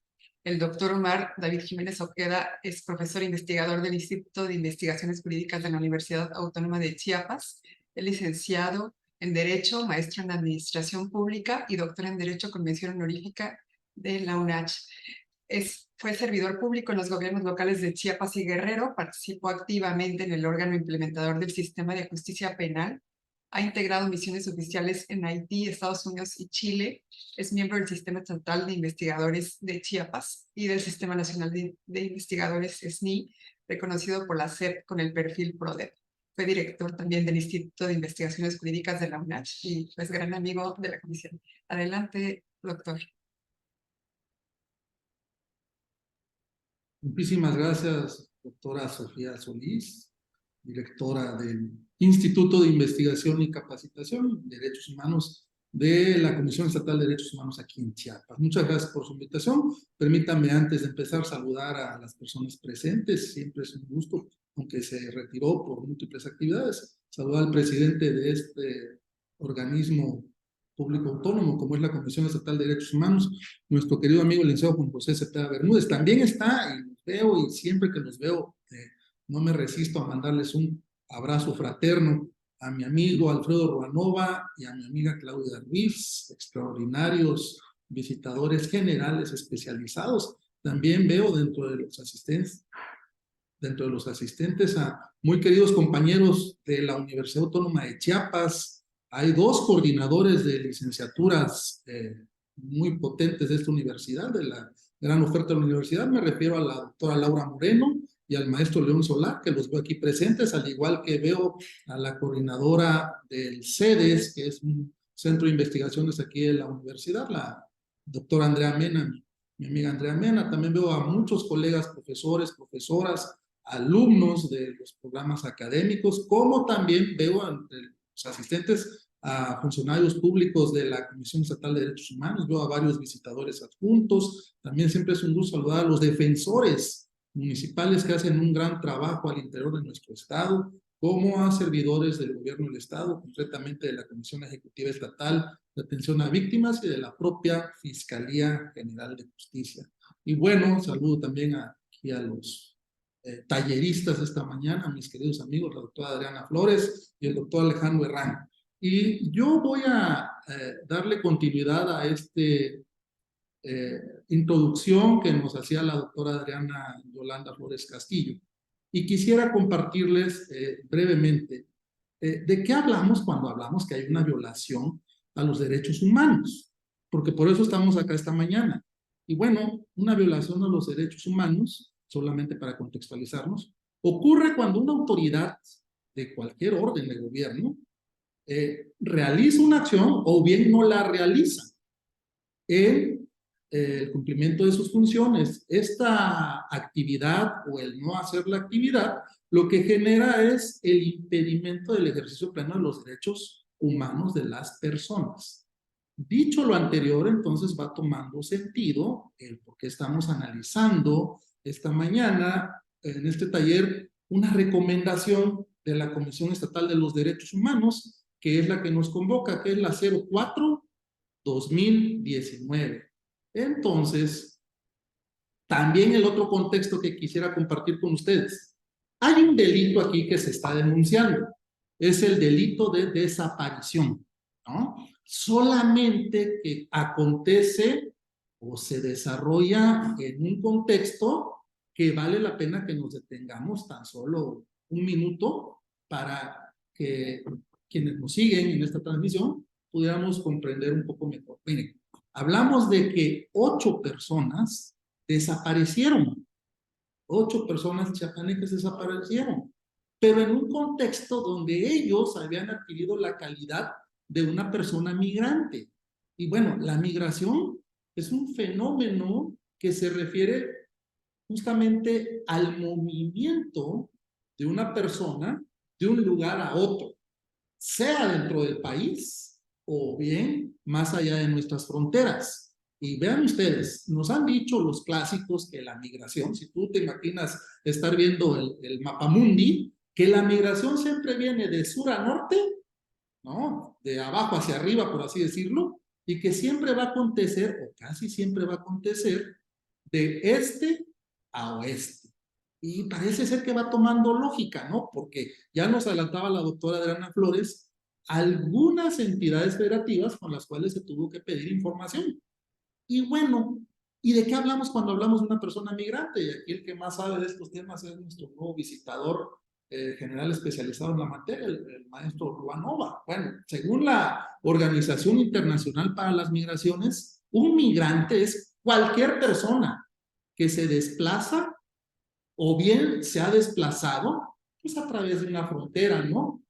El doctor Omar David Jiménez Ojeda es profesor investigador del Instituto de Investigaciones Jurídicas de la Universidad Autónoma de Chiapas, es licenciado en Derecho, maestro en Administración Pública y doctor en Derecho con mención honorífica de la UNACH. Fue servidor público en los gobiernos locales de Chiapas y Guerrero, participó activamente en el órgano implementador del sistema de justicia penal, ha integrado misiones oficiales en Haití, Estados Unidos y Chile, es miembro del Sistema Estatal de Investigadores de Chiapas y del Sistema Nacional de Investigadores SNI, reconocido por la SEP con el perfil PRODEP. Fue director también del Instituto de Investigaciones Jurídicas de la UNACH y pues gran amigo de la comisión. Adelante, doctor. Muchísimas gracias, doctora Sofía Solís, directora del Instituto de Investigación y Capacitación en Derechos Humanos de la Comisión Estatal de Derechos Humanos aquí en Chiapas. Muchas gracias por su invitación. Permítanme antes de empezar saludar a las personas presentes. Siempre es un gusto, aunque se retiró por múltiples actividades. Saludar al presidente de este organismo público autónomo, como es la Comisión Estatal de Derechos Humanos, nuestro querido amigo el licenciado Juan José Cepeda Bermúdez. También está, y los veo, y siempre que los veo, no me resisto a mandarles un abrazo fraterno a mi amigo Alfredo Ruanova y a mi amiga Claudia Ruiz, extraordinarios visitadores generales especializados. También veo dentro de los asistentes a muy queridos compañeros de la Universidad Autónoma de Chiapas. Hay dos coordinadores de licenciaturas muy potentes de esta universidad, de la gran oferta de la universidad. Me refiero a la doctora Laura Moreno y al maestro León Solá, que los veo aquí presentes, al igual que veo a la coordinadora del CEDES, que es un centro de investigaciones aquí de la universidad, la doctora Andrea Mena, mi amiga Andrea Mena. También veo a muchos colegas profesores, profesoras, alumnos de los programas académicos, como también veo entre los asistentes a funcionarios públicos de la Comisión Estatal de Derechos Humanos, veo a varios visitadores adjuntos. También siempre es un gusto saludar a los defensores municipales que hacen un gran trabajo al interior de nuestro estado, como a servidores del gobierno del estado, concretamente de la Comisión Ejecutiva Estatal de Atención a Víctimas y de la propia Fiscalía General de Justicia. Y bueno, saludo también aquí a los talleristas de esta mañana, mis queridos amigos, la doctora Adriana Flores y el doctor Alejandro Herrán. Y yo voy a darle continuidad a esta introducción que nos hacía la doctora Adriana Yolanda Flores Castillo. Y quisiera compartirles brevemente de qué hablamos cuando hablamos que hay una violación a los derechos humanos, porque por eso estamos acá esta mañana. Y bueno, una violación a los derechos humanos, solamente para contextualizarnos, ocurre cuando una autoridad de cualquier orden de gobierno realiza una acción o bien no la realiza en el cumplimiento de sus funciones. Esta actividad o el no hacer la actividad lo que genera es el impedimento del ejercicio pleno de los derechos humanos de las personas. Dicho lo anterior, entonces va tomando sentido el por qué estamos analizando esta mañana en este taller una recomendación de la Comisión Estatal de los Derechos Humanos, que es la que nos convoca, que es la 04-2019. Entonces, también el otro contexto que quisiera compartir con ustedes. Hay un delito aquí que se está denunciando. Es el delito de desaparición, ¿no? Solamente que acontece o se desarrolla en un contexto que vale la pena que nos detengamos tan solo un minuto para que quienes nos siguen en esta transmisión pudiéramos comprender un poco mejor. Miren, hablamos de que 8 personas desaparecieron. 8 personas chiapanecas desaparecieron, pero en un contexto donde ellos habían adquirido la calidad de una persona migrante. Y bueno, la migración es un fenómeno que se refiere justamente al movimiento de una persona de un lugar a otro, sea dentro del país o bien más allá de nuestras fronteras. Y vean ustedes, nos han dicho los clásicos que la migración, si tú te imaginas estar viendo el mapamundi, que la migración siempre viene de sur a norte, ¿no? De abajo hacia arriba, por así decirlo, y que siempre va a acontecer, o casi siempre va a acontecer, de este a oeste. Y parece ser que va tomando lógica, ¿no? Porque ya nos adelantaba la doctora Adriana Flores algunas entidades federativas con las cuales se tuvo que pedir información. Y bueno, ¿y de qué hablamos cuando hablamos de una persona migrante? Y aquí el que más sabe de estos temas es nuestro nuevo visitador general especializado en la materia, el maestro Ruanova. Bueno, según la Organización Internacional para las Migraciones, un migrante es cualquier persona que se desplaza o bien se ha desplazado pues a través de una frontera, ¿no?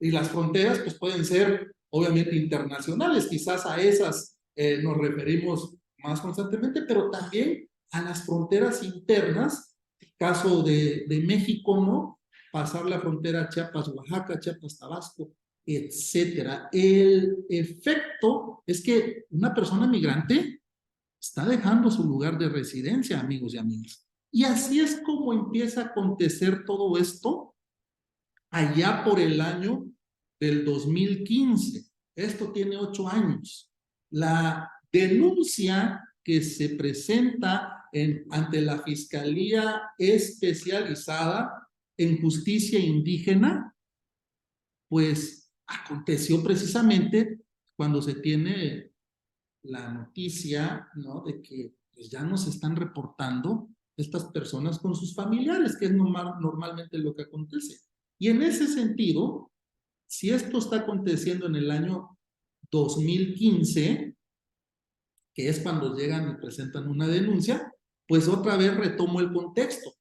Y las fronteras pues pueden ser obviamente internacionales, quizás a esas nos referimos más constantemente, pero también a las fronteras internas, caso de México, ¿no? Pasar la frontera Chiapas-Oaxaca, Chiapas-Tabasco, etcétera. El efecto es que una persona migrante está dejando su lugar de residencia, amigos y amigas. Y así es como empieza a acontecer todo esto allá por el año del 2015. Esto tiene 8 años. La denuncia que se presenta ante la Fiscalía Especializada en Justicia Indígena, pues aconteció precisamente cuando se tiene la noticia, ¿no? De que pues, ya nos están reportando estas personas con sus familiares, que es normalmente lo que acontece. Y en ese sentido, si esto está aconteciendo en el año 2015, que es cuando llegan y presentan una denuncia, pues otra vez retomo el contexto.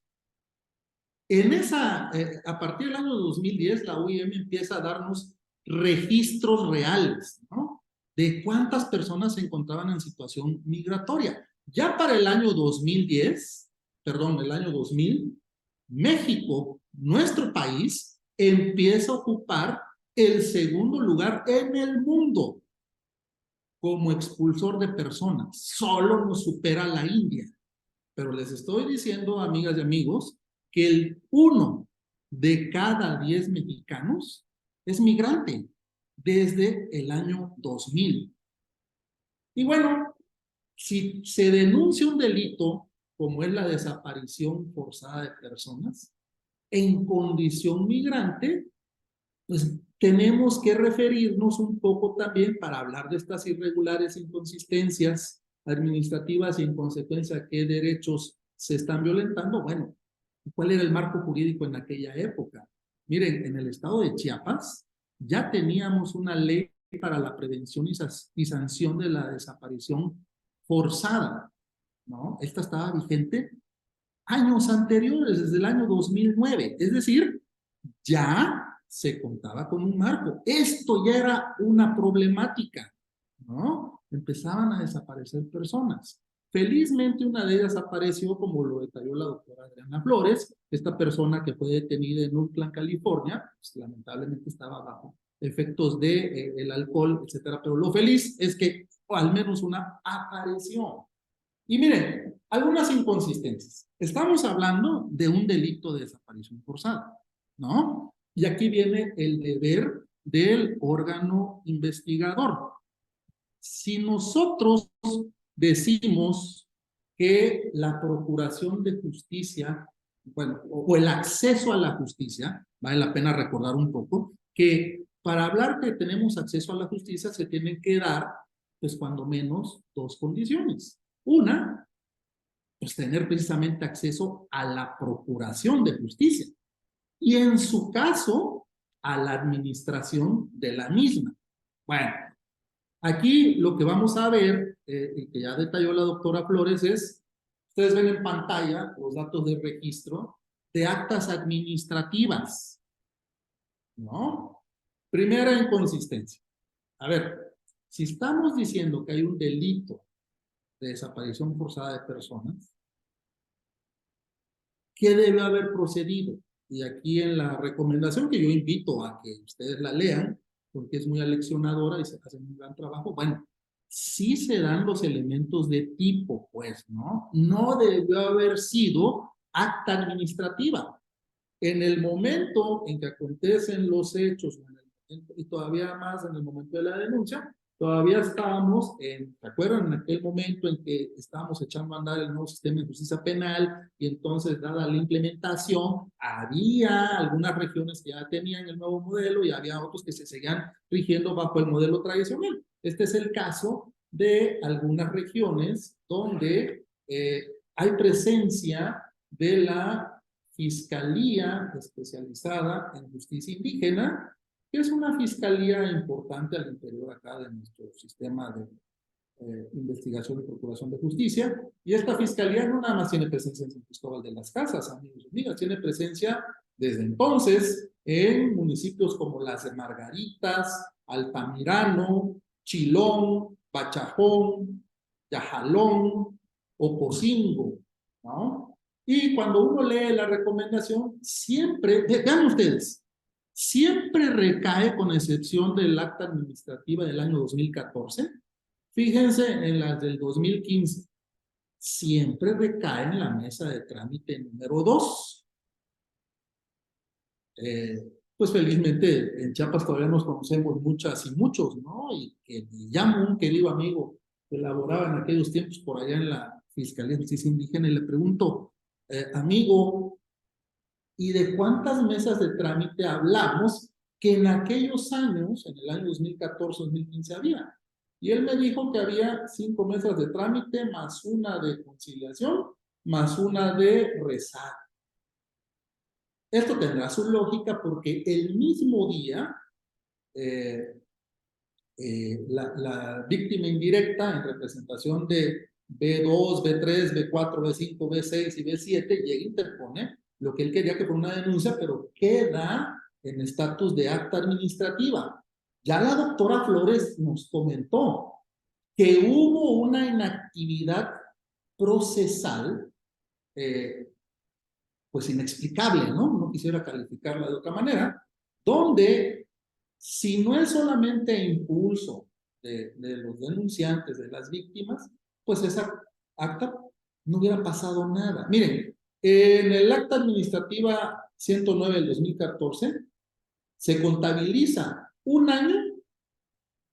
En a partir del año 2010, la OIM empieza a darnos registros reales, ¿no? De cuántas personas se encontraban en situación migratoria. Ya para el año 2010, perdón, el año 2000, México, nuestro país, empieza a ocupar el segundo lugar en el mundo como expulsor de personas. Solo nos supera la India. Pero les estoy diciendo, amigas y amigos, que el 1 de cada 10 mexicanos es migrante desde el año 2000. Y bueno, si se denuncia un delito como es la desaparición forzada de personas en condición migrante, pues tenemos que referirnos un poco también para hablar de estas irregulares inconsistencias administrativas y en consecuencia qué derechos se están violentando. Bueno, ¿cuál era el marco jurídico en aquella época? Miren, en el estado de Chiapas ya teníamos una ley para la prevención y sanción de la desaparición forzada, ¿no? Esta estaba vigente años anteriores, desde el año 2009, es decir, ya se contaba con un marco. Esto ya era una problemática, ¿no? Empezaban a desaparecer personas. Felizmente una de ellas apareció, como lo detalló la doctora Adriana Flores, esta persona que fue detenida en Oakland, California, pues, lamentablemente estaba bajo efectos de el alcohol, etcétera, pero lo feliz es que al menos una apareció. Y miren, algunas inconsistencias. Estamos hablando de un delito de desaparición forzada, ¿no? Y aquí viene el deber del órgano investigador. Si nosotros decimos que la procuración de justicia, bueno, o el acceso a la justicia, vale la pena recordar un poco, que para hablar que tenemos acceso a la justicia se tienen que dar, pues cuando menos, dos condiciones. Una, pues tener precisamente acceso a la procuración de justicia. Y en su caso, a la administración de la misma. Bueno, aquí lo que vamos a ver, y que ya detalló la doctora Flores, es, ustedes ven en pantalla los datos de registro de actas administrativas, ¿no? Primera inconsistencia. A ver, si estamos diciendo que hay un delito de desaparición forzada de personas, ¿qué debe haber procedido? Y aquí en la recomendación que yo invito a que ustedes la lean, porque es muy aleccionadora y se hace un gran trabajo, bueno, sí se dan los elementos de tipo, pues, ¿no? No debió haber sido acta administrativa. En el momento en que acontecen los hechos, y todavía más en el momento de la denuncia, todavía estábamos ¿se acuerdan? En aquel momento en que estábamos echando a andar el nuevo sistema de justicia penal y entonces, dada la implementación, había algunas regiones que ya tenían el nuevo modelo y había otros que se seguían rigiendo bajo el modelo tradicional. Este es el caso de algunas regiones donde hay presencia de la Fiscalía Especializada en Justicia Indígena, que es una fiscalía importante al interior acá de nuestro sistema de investigación y procuración de justicia. Y esta fiscalía no nada más tiene presencia en San Cristóbal de las Casas, amigos y amigas, tiene presencia desde entonces en municipios como las de Margaritas, Altamirano, Chilón, Pachajón, Yajalón, Ocosingo, ¿no? Y cuando uno lee la recomendación, siempre, vean ustedes, siempre recae, con excepción del acta administrativa del año 2014, fíjense en las del 2015, siempre recae en la mesa de trámite número 2. Pues felizmente en Chiapas todavía nos conocemos muchas y muchos, ¿no? Y que me llamo un querido amigo que laboraba en aquellos tiempos por allá en la Fiscalía de Justicia Indígena y le pregunto, amigo, ¿y de cuántas mesas de trámite hablamos que en aquellos años, en el año 2014-2015 había? Y él me dijo que había 5 mesas de trámite, más una de conciliación, más una de rezar. Esto tendrá su lógica porque el mismo día la víctima indirecta en representación de B2, B3, B4, B5, B6 y B7 llega e interpone lo que él quería que fuera una denuncia, pero queda en estatus de acta administrativa. Ya la doctora Flores nos comentó que hubo una inactividad procesal, pues inexplicable, ¿no? No quisiera calificarla de otra manera, donde si no es solamente impulso de los denunciantes, de las víctimas, pues esa acta no hubiera pasado nada. Miren, en el acta administrativa 109 del 2014 se contabiliza 1 año,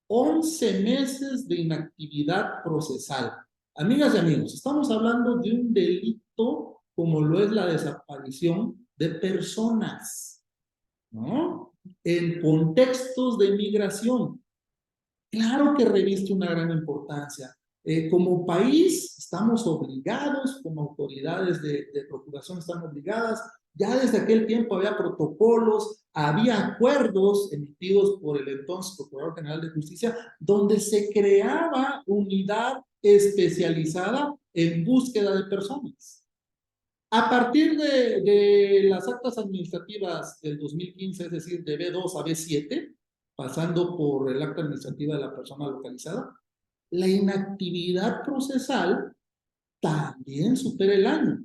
11 meses de inactividad procesal. Amigas y amigos, estamos hablando de un delito como lo es la desaparición de personas, ¿no? En contextos de migración. Claro que reviste una gran importancia. Como país estamos obligados, como autoridades de procuración estamos obligadas, ya desde aquel tiempo había protocolos, había acuerdos emitidos por el entonces Procurador General de Justicia, donde se creaba unidad especializada en búsqueda de personas. A partir de las actas administrativas del 2015, es decir, de B2 a B7, pasando por el acta administrativa de la persona localizada, la inactividad procesal también supera el año.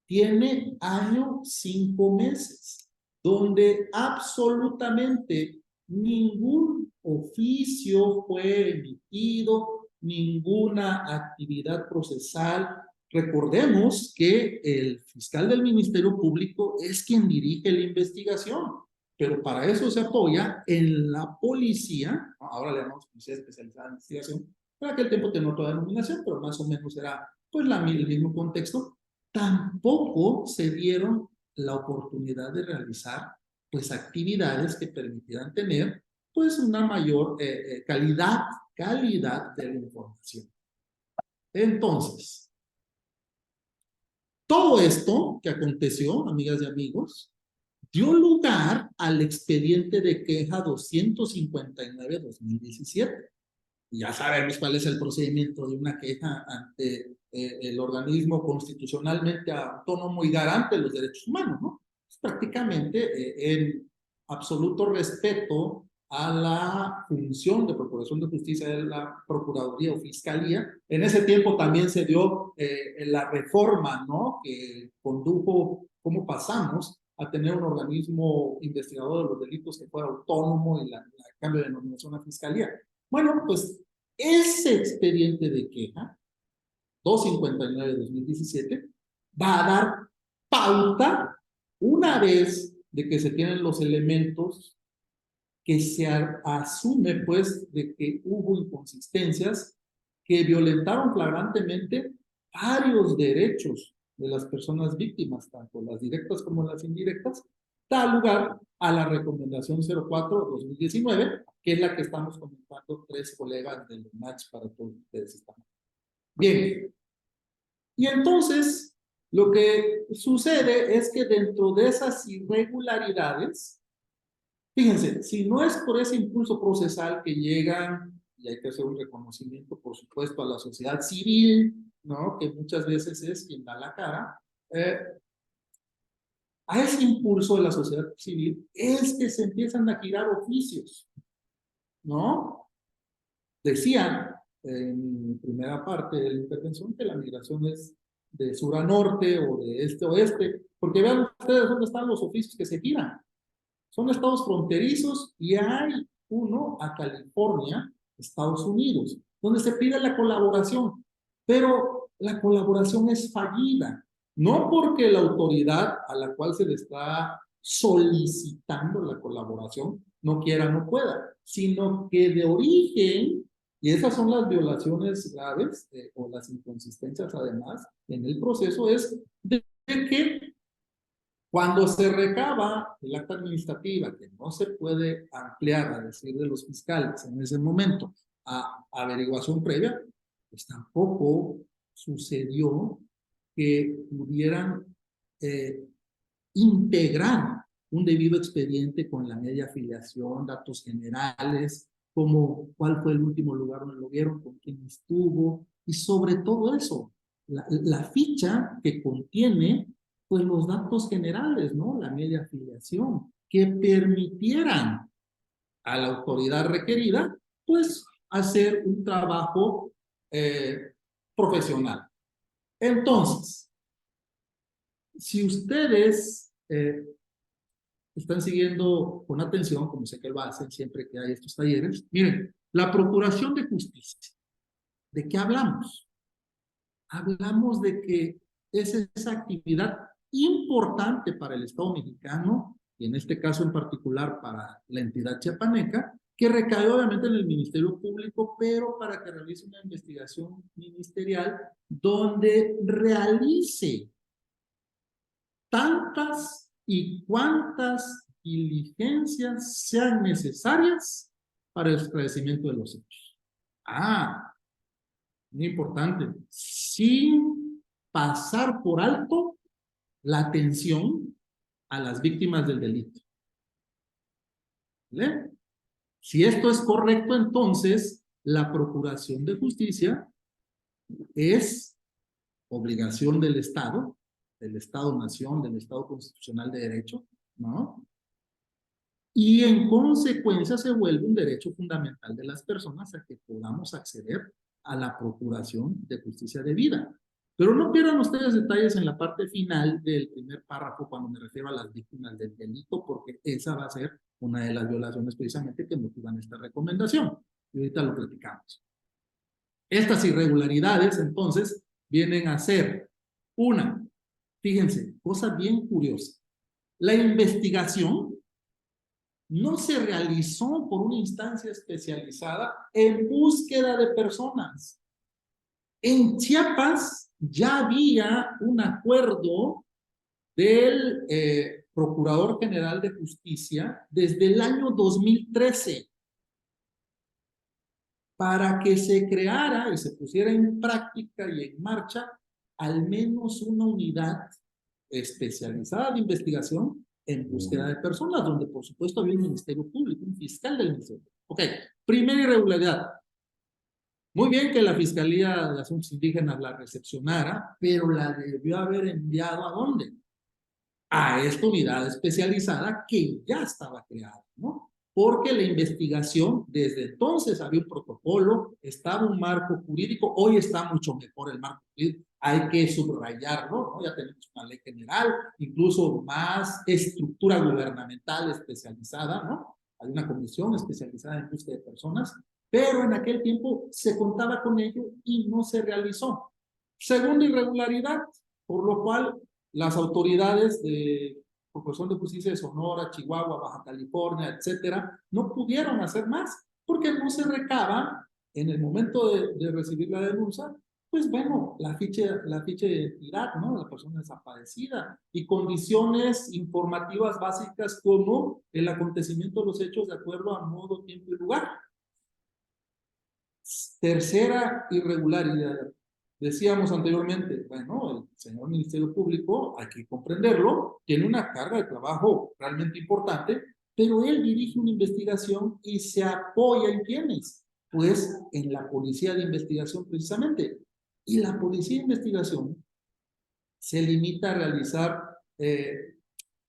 Tiene año 5 meses, donde absolutamente ningún oficio fue emitido, ninguna actividad procesal. Recordemos que el fiscal del Ministerio Público es quien dirige la investigación, pero para eso se apoya en la policía, ¿no? Ahora le llamamos policía especializada en investigación, para aquel tiempo tenía otra denominación, pero más o menos era pues el mismo contexto. Tampoco se dieron la oportunidad de realizar pues actividades que permitieran tener pues una mayor calidad de la información. Entonces, todo esto que aconteció, amigas y amigos, dio lugar al expediente de queja 259-2017. Ya sabemos cuál es el procedimiento de una queja ante el organismo constitucionalmente autónomo y garante de los derechos humanos, ¿no? Es prácticamente en absoluto respeto a la función de procuración de justicia de la Procuraduría o Fiscalía. En ese tiempo también se dio la reforma, ¿no? Que condujo cómo pasamos a tener un organismo investigador de los delitos que fuera autónomo y la cambio de denominación a Fiscalía. Bueno, pues ese expediente de queja, 259-2017, va a dar pauta, una vez de que se tienen los elementos, que se asume pues de que hubo inconsistencias que violentaron flagrantemente varios derechos de las personas víctimas, tanto las directas como las indirectas, da lugar a la recomendación 04-2019, que es la que estamos comentando tres colegas del match para todos ustedes. Bien, y entonces lo que sucede es que dentro de esas irregularidades, fíjense, si no es por ese impulso procesal que llegan, y hay que hacer un reconocimiento, por supuesto, a la sociedad civil, ¿no? Que muchas veces es quien da la cara, a ese impulso de la sociedad civil es que se empiezan a girar oficios, ¿no? Decían en primera parte de la intervención que la migración es de sur a norte o de este a oeste, porque vean ustedes dónde están los oficios que se giran. Son estados fronterizos y hay uno a California, Estados Unidos, donde se pide la colaboración, pero la colaboración es fallida, no porque la autoridad a la cual se le está solicitando la colaboración no quiera, no pueda, sino que de origen, y esas son las violaciones graves o las inconsistencias además en el proceso, es de que cuando se recaba el acta administrativa, que no se puede ampliar a decir de los fiscales en ese momento a averiguación previa, pues tampoco sucedió que pudieran integrar un debido expediente con la media afiliación, datos generales, como cuál fue el último lugar donde lo vieron, con quién estuvo, y sobre todo eso, la ficha que contiene pues los datos generales, ¿no? La media afiliación, que permitieran a la autoridad requerida, pues, hacer un trabajo profesional. Entonces, si ustedes están siguiendo con atención, como sé que lo hacen siempre que hay estos talleres, miren, la Procuración de Justicia, ¿de qué hablamos? Hablamos de que es esa actividad importante para el Estado mexicano, y en este caso en particular para la entidad chiapaneca, que recae obviamente en el Ministerio Público, pero para que realice una investigación ministerial donde realice tantas y cuantas diligencias sean necesarias para el esclarecimiento de los hechos. Muy importante, sin pasar por alto la atención a las víctimas del delito. ¿Vale? Si esto es correcto, entonces la Procuración de Justicia es obligación del Estado-nación, del Estado constitucional de derecho, ¿no? Y en consecuencia se vuelve un derecho fundamental de las personas a que podamos acceder a la procuración de justicia debida. Pero no pierdan ustedes detalles en la parte final del primer párrafo cuando me refiero a las víctimas del delito, porque esa va a ser una de las violaciones precisamente que motivan esta recomendación. Y ahorita lo platicamos. Estas irregularidades, entonces, vienen a ser una, fíjense, cosa bien curiosa. La investigación no se realizó por una instancia especializada en búsqueda de personas. En Chiapas ya había un acuerdo del Procurador General de Justicia desde el año 2013 para que se creara y se pusiera en práctica y en marcha al menos una unidad especializada de investigación en búsqueda de personas, donde por supuesto había un Ministerio Público, un fiscal del Ministerio Público. Ok, primera irregularidad. Muy bien que la Fiscalía de Asuntos Indígenas la recepcionara, pero la debió haber enviado ¿a dónde? A esta unidad especializada que ya estaba creada, ¿no? Porque la investigación, desde entonces había un protocolo, estaba un marco jurídico, hoy está mucho mejor el marco jurídico, hay que subrayarlo, ¿no? Ya tenemos una ley general, incluso más estructura gubernamental especializada, ¿no? Hay una comisión especializada en búsqueda de personas, pero en aquel tiempo se contaba con ello y no se realizó. Segunda irregularidad, por lo cual las autoridades de Procuración de Justicia de Sonora, Chihuahua, Baja California, etcétera, no pudieron hacer más porque no se recaba en el momento de recibir la denuncia, pues bueno, la ficha de identidad, ¿no? La persona desaparecida y condiciones informativas básicas como el acontecimiento de los hechos de acuerdo a modo, tiempo y lugar. Tercera irregularidad. Decíamos anteriormente, bueno, el señor Ministerio Público, hay que comprenderlo, tiene una carga de trabajo realmente importante, pero él dirige una investigación y se apoya en ¿quiénes? Pues en la Policía de Investigación precisamente. Y la Policía de Investigación se limita a realizar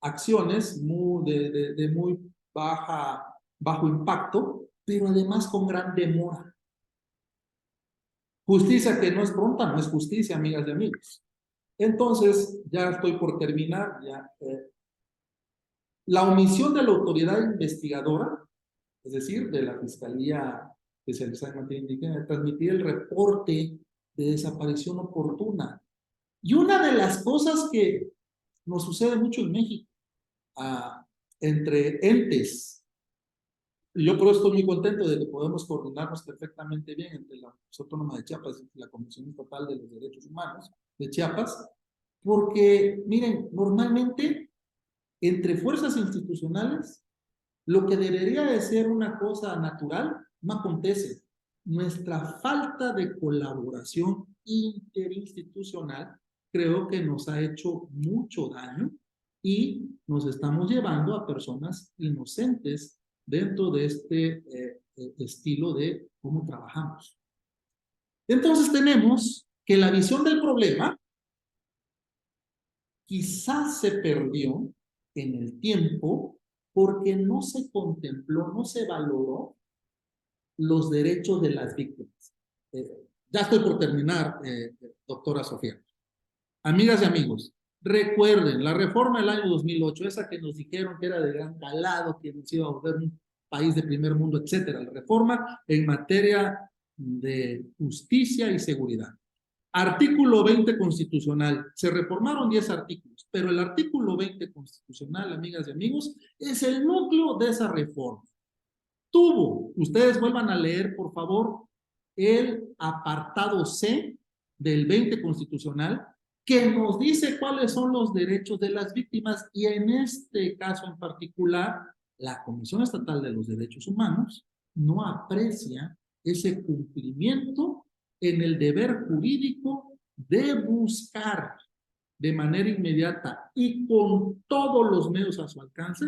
acciones de muy bajo impacto, pero además con gran demora. Justicia que no es pronta, no es justicia, amigas y amigos. Entonces, ya estoy por terminar. La omisión de la autoridad investigadora, es decir, de la Fiscalía Especializada en Materia Indígena, de transmitir el reporte de desaparición oportuna. Y una de las cosas que nos sucede mucho en México, entre entes, y yo por eso estoy muy contento de que podemos coordinarnos perfectamente bien entre la Universidad Autónoma de Chiapas y la Comisión Estatal de los Derechos Humanos de Chiapas, porque, miren, normalmente entre fuerzas institucionales, lo que debería de ser una cosa natural, no acontece. Nuestra falta de colaboración interinstitucional creo que nos ha hecho mucho daño y nos estamos llevando a personas inocentes dentro de este estilo de cómo trabajamos. Entonces tenemos que la visión del problema quizás se perdió en el tiempo porque no se contempló, no se valoró los derechos de las víctimas. Ya estoy por terminar, doctora Sofía. Amigas y amigos, recuerden, la reforma del año 2008, esa que nos dijeron que era de gran calado, que nos iba a volver un país de primer mundo, etcétera, la reforma en materia de justicia y seguridad. Artículo 20 constitucional. Se reformaron 10 artículos, pero el artículo 20 constitucional, amigas y amigos, es el núcleo de esa reforma. Ustedes vuelvan a leer, por favor, el apartado C del 20 constitucional, que nos dice cuáles son los derechos de las víctimas y en este caso en particular, la Comisión Estatal de los Derechos Humanos no aprecia ese cumplimiento en el deber jurídico de buscar de manera inmediata y con todos los medios a su alcance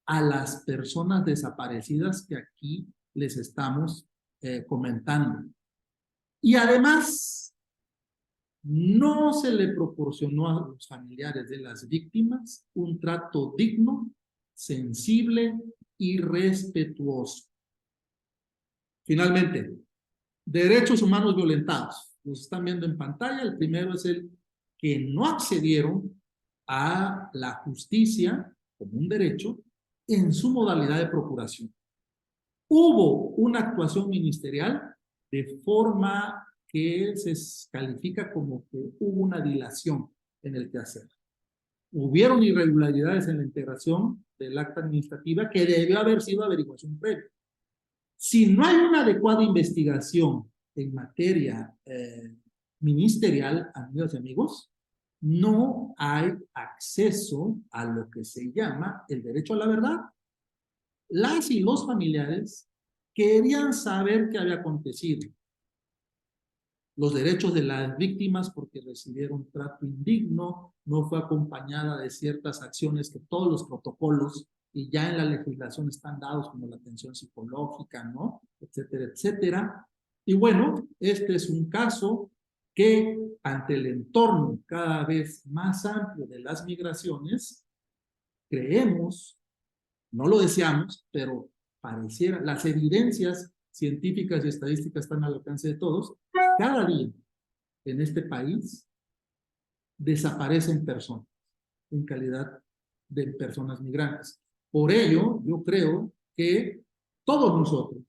a las personas desaparecidas que aquí les estamos comentando. Y además, no se le proporcionó a los familiares de las víctimas un trato digno, sensible y respetuoso. Finalmente, derechos humanos violentados. Los están viendo en pantalla. El primero es el que no accedieron a la justicia como un derecho en su modalidad de procuración. Hubo una actuación ministerial, de forma que se califica como que hubo una dilación en el quehacer. Hubieron irregularidades en la integración del acta administrativa que debió haber sido averiguación previa. Si no hay una adecuada investigación en materia ministerial, amigas y amigos, no hay acceso a lo que se llama el derecho a la verdad. Las y los familiares querían saber qué había acontecido. Los derechos de las víctimas porque recibieron trato indigno, no fue acompañada de ciertas acciones que todos los protocolos y ya en la legislación están dados, como la atención psicológica, ¿no? Etcétera, etcétera. Y bueno, este es un caso que ante el entorno cada vez más amplio de las migraciones, creemos, no lo deseamos, pero pareciera, las evidencias científicas y estadísticas están al alcance de todos, cada día en este país desaparecen personas en calidad de personas migrantes. Por ello, yo creo que todos nosotros,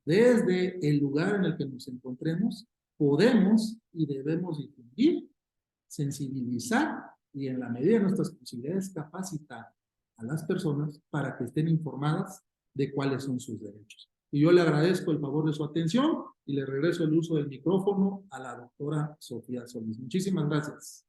desde el lugar en el que nos encontremos, podemos y debemos difundir, sensibilizar y en la medida de nuestras posibilidades capacitar a las personas para que estén informadas de cuáles son sus derechos. Y yo le agradezco el favor de su atención y le regreso el uso del micrófono a la doctora Sofía Solís. Muchísimas gracias.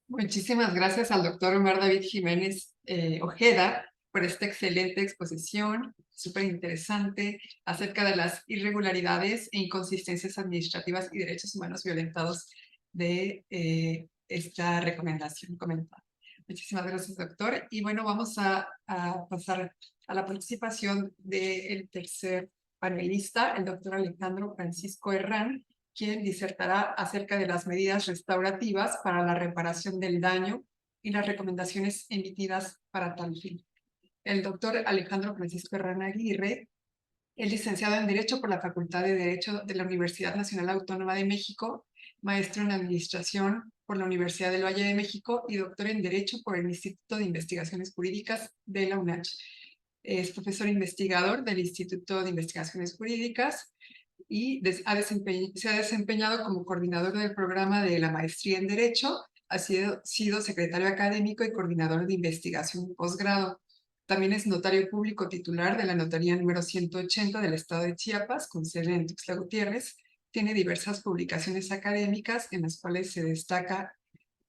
Muchísimas gracias al doctor Omar David Jiménez Ojeda por esta excelente exposición, súper interesante, acerca de las irregularidades e inconsistencias administrativas y derechos humanos violentados de esta recomendación comentada. Muchísimas gracias, doctor. Y bueno, vamos a pasar a la participación del tercer panelista, el doctor Alejandro Francisco Herrán, quien disertará acerca de las medidas restaurativas para la reparación del daño y las recomendaciones emitidas para tal fin. El doctor Alejandro Francisco Herrán Aguirre es licenciado en Derecho por la Facultad de Derecho de la Universidad Nacional Autónoma de México, maestro en Administración por la Universidad del Valle de México y doctor en Derecho por el Instituto de Investigaciones Jurídicas de la UNACH. Es profesor investigador del Instituto de Investigaciones Jurídicas y se ha desempeñado como coordinador del programa de la maestría en Derecho, ha sido secretario académico y coordinador de investigación y posgrado. También es notario público titular de la notaría número 180 del estado de Chiapas, con sede en Tuxtla Gutiérrez. Tiene diversas publicaciones académicas en las cuales se destaca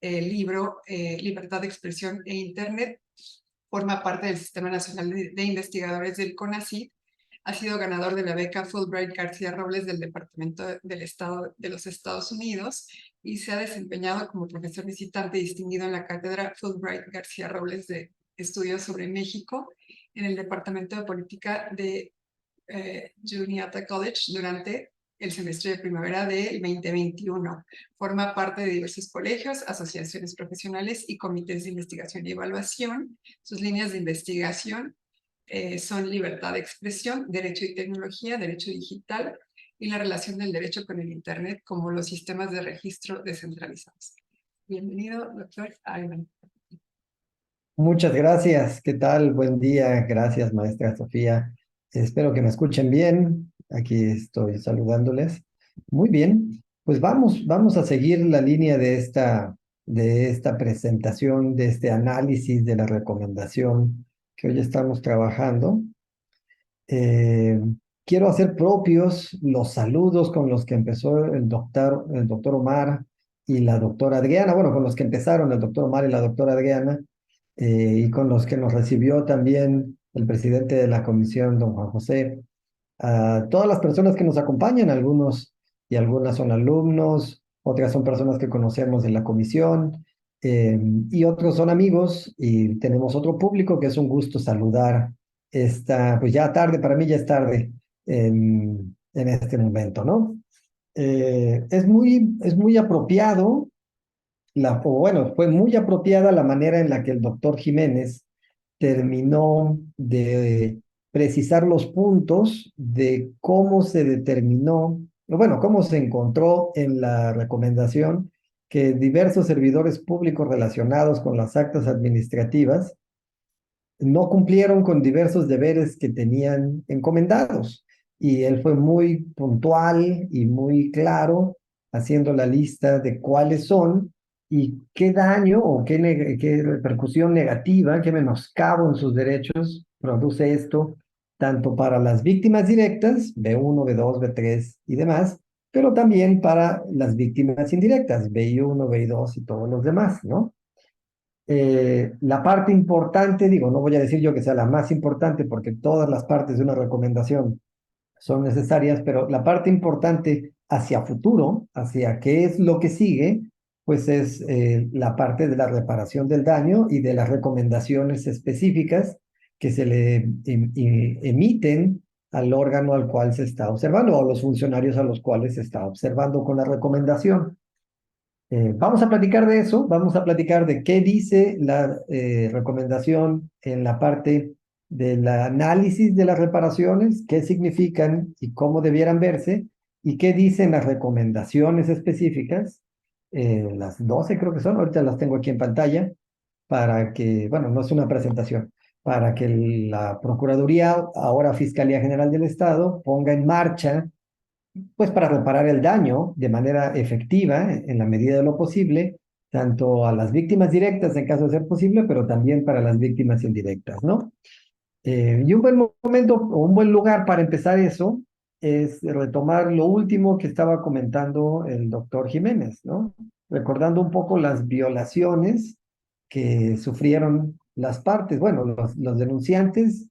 el libro Libertad de Expresión e Internet. Forma parte del Sistema Nacional de Investigadores del CONACYT. Ha sido ganador de la beca Fulbright García Robles del Departamento del Estado de los Estados Unidos y se ha desempeñado como profesor visitante distinguido en la cátedra Fulbright García Robles de Estudios sobre México en el Departamento de Política de Juniata College durante el semestre de primavera del 2021. Forma parte de diversos colegios, asociaciones profesionales y comités de investigación y evaluación. Sus líneas de investigación son libertad de expresión, derecho y tecnología, derecho digital y la relación del derecho con el Internet como los sistemas de registro descentralizados. Bienvenido, doctor Ayman. Muchas gracias. ¿Qué tal? Buen día. Gracias, maestra Sofía. Espero que me escuchen bien. Aquí estoy saludándoles. Muy bien. Pues vamos a seguir la línea de esta presentación, de este análisis de la recomendación que hoy estamos trabajando. Quiero hacer propios los saludos con los que empezó el doctor Omar y la doctora Adriana. Bueno, con los que empezaron el doctor Omar y la doctora Adriana. Y con los que nos recibió también el presidente de la comisión, don Juan José, a todas las personas que nos acompañan, algunos y algunas son alumnos, otras son personas que conocemos de la comisión, y otros son amigos, y tenemos otro público que es un gusto saludar pues ya tarde, para mí ya es tarde en este momento, ¿no? Es muy apropiado. Fue muy apropiada la manera en la que el doctor Jiménez terminó de precisar los puntos de cómo se determinó, cómo se encontró en la recomendación que diversos servidores públicos relacionados con las actas administrativas no cumplieron con diversos deberes que tenían encomendados. y él fue muy puntual y muy claro haciendo la lista de cuáles son y qué daño o qué repercusión negativa, qué menoscabo en sus derechos produce esto, tanto para las víctimas directas, B1, B2, B3 y demás, pero también para las víctimas indirectas, B1, B2 y todos los demás, ¿no? La parte importante, digo, no voy a decir yo que sea la más importante porque todas las partes de una recomendación son necesarias, pero la parte importante hacia futuro, hacia qué es lo que sigue, pues es la parte de la reparación del daño y de las recomendaciones específicas que se le emiten al órgano al cual se está observando o a los funcionarios a los cuales se está observando con la recomendación. Vamos a platicar de eso, vamos a platicar de qué dice la recomendación en la parte del análisis de las reparaciones, qué significan y cómo debieran verse, y qué dicen las recomendaciones específicas, las 12 creo que son, ahorita las tengo aquí en pantalla, para que, bueno, no es una presentación, para que la Procuraduría, ahora Fiscalía General del Estado, ponga en marcha pues para reparar el daño de manera efectiva, en la medida de lo posible, tanto a las víctimas directas en caso de ser posible, pero también para las víctimas indirectas, ¿no? Y un buen momento o un buen lugar para empezar eso es retomar lo último que estaba comentando el doctor Jiménez, ¿no? Recordando un poco las violaciones que sufrieron las partes, bueno, los denunciantes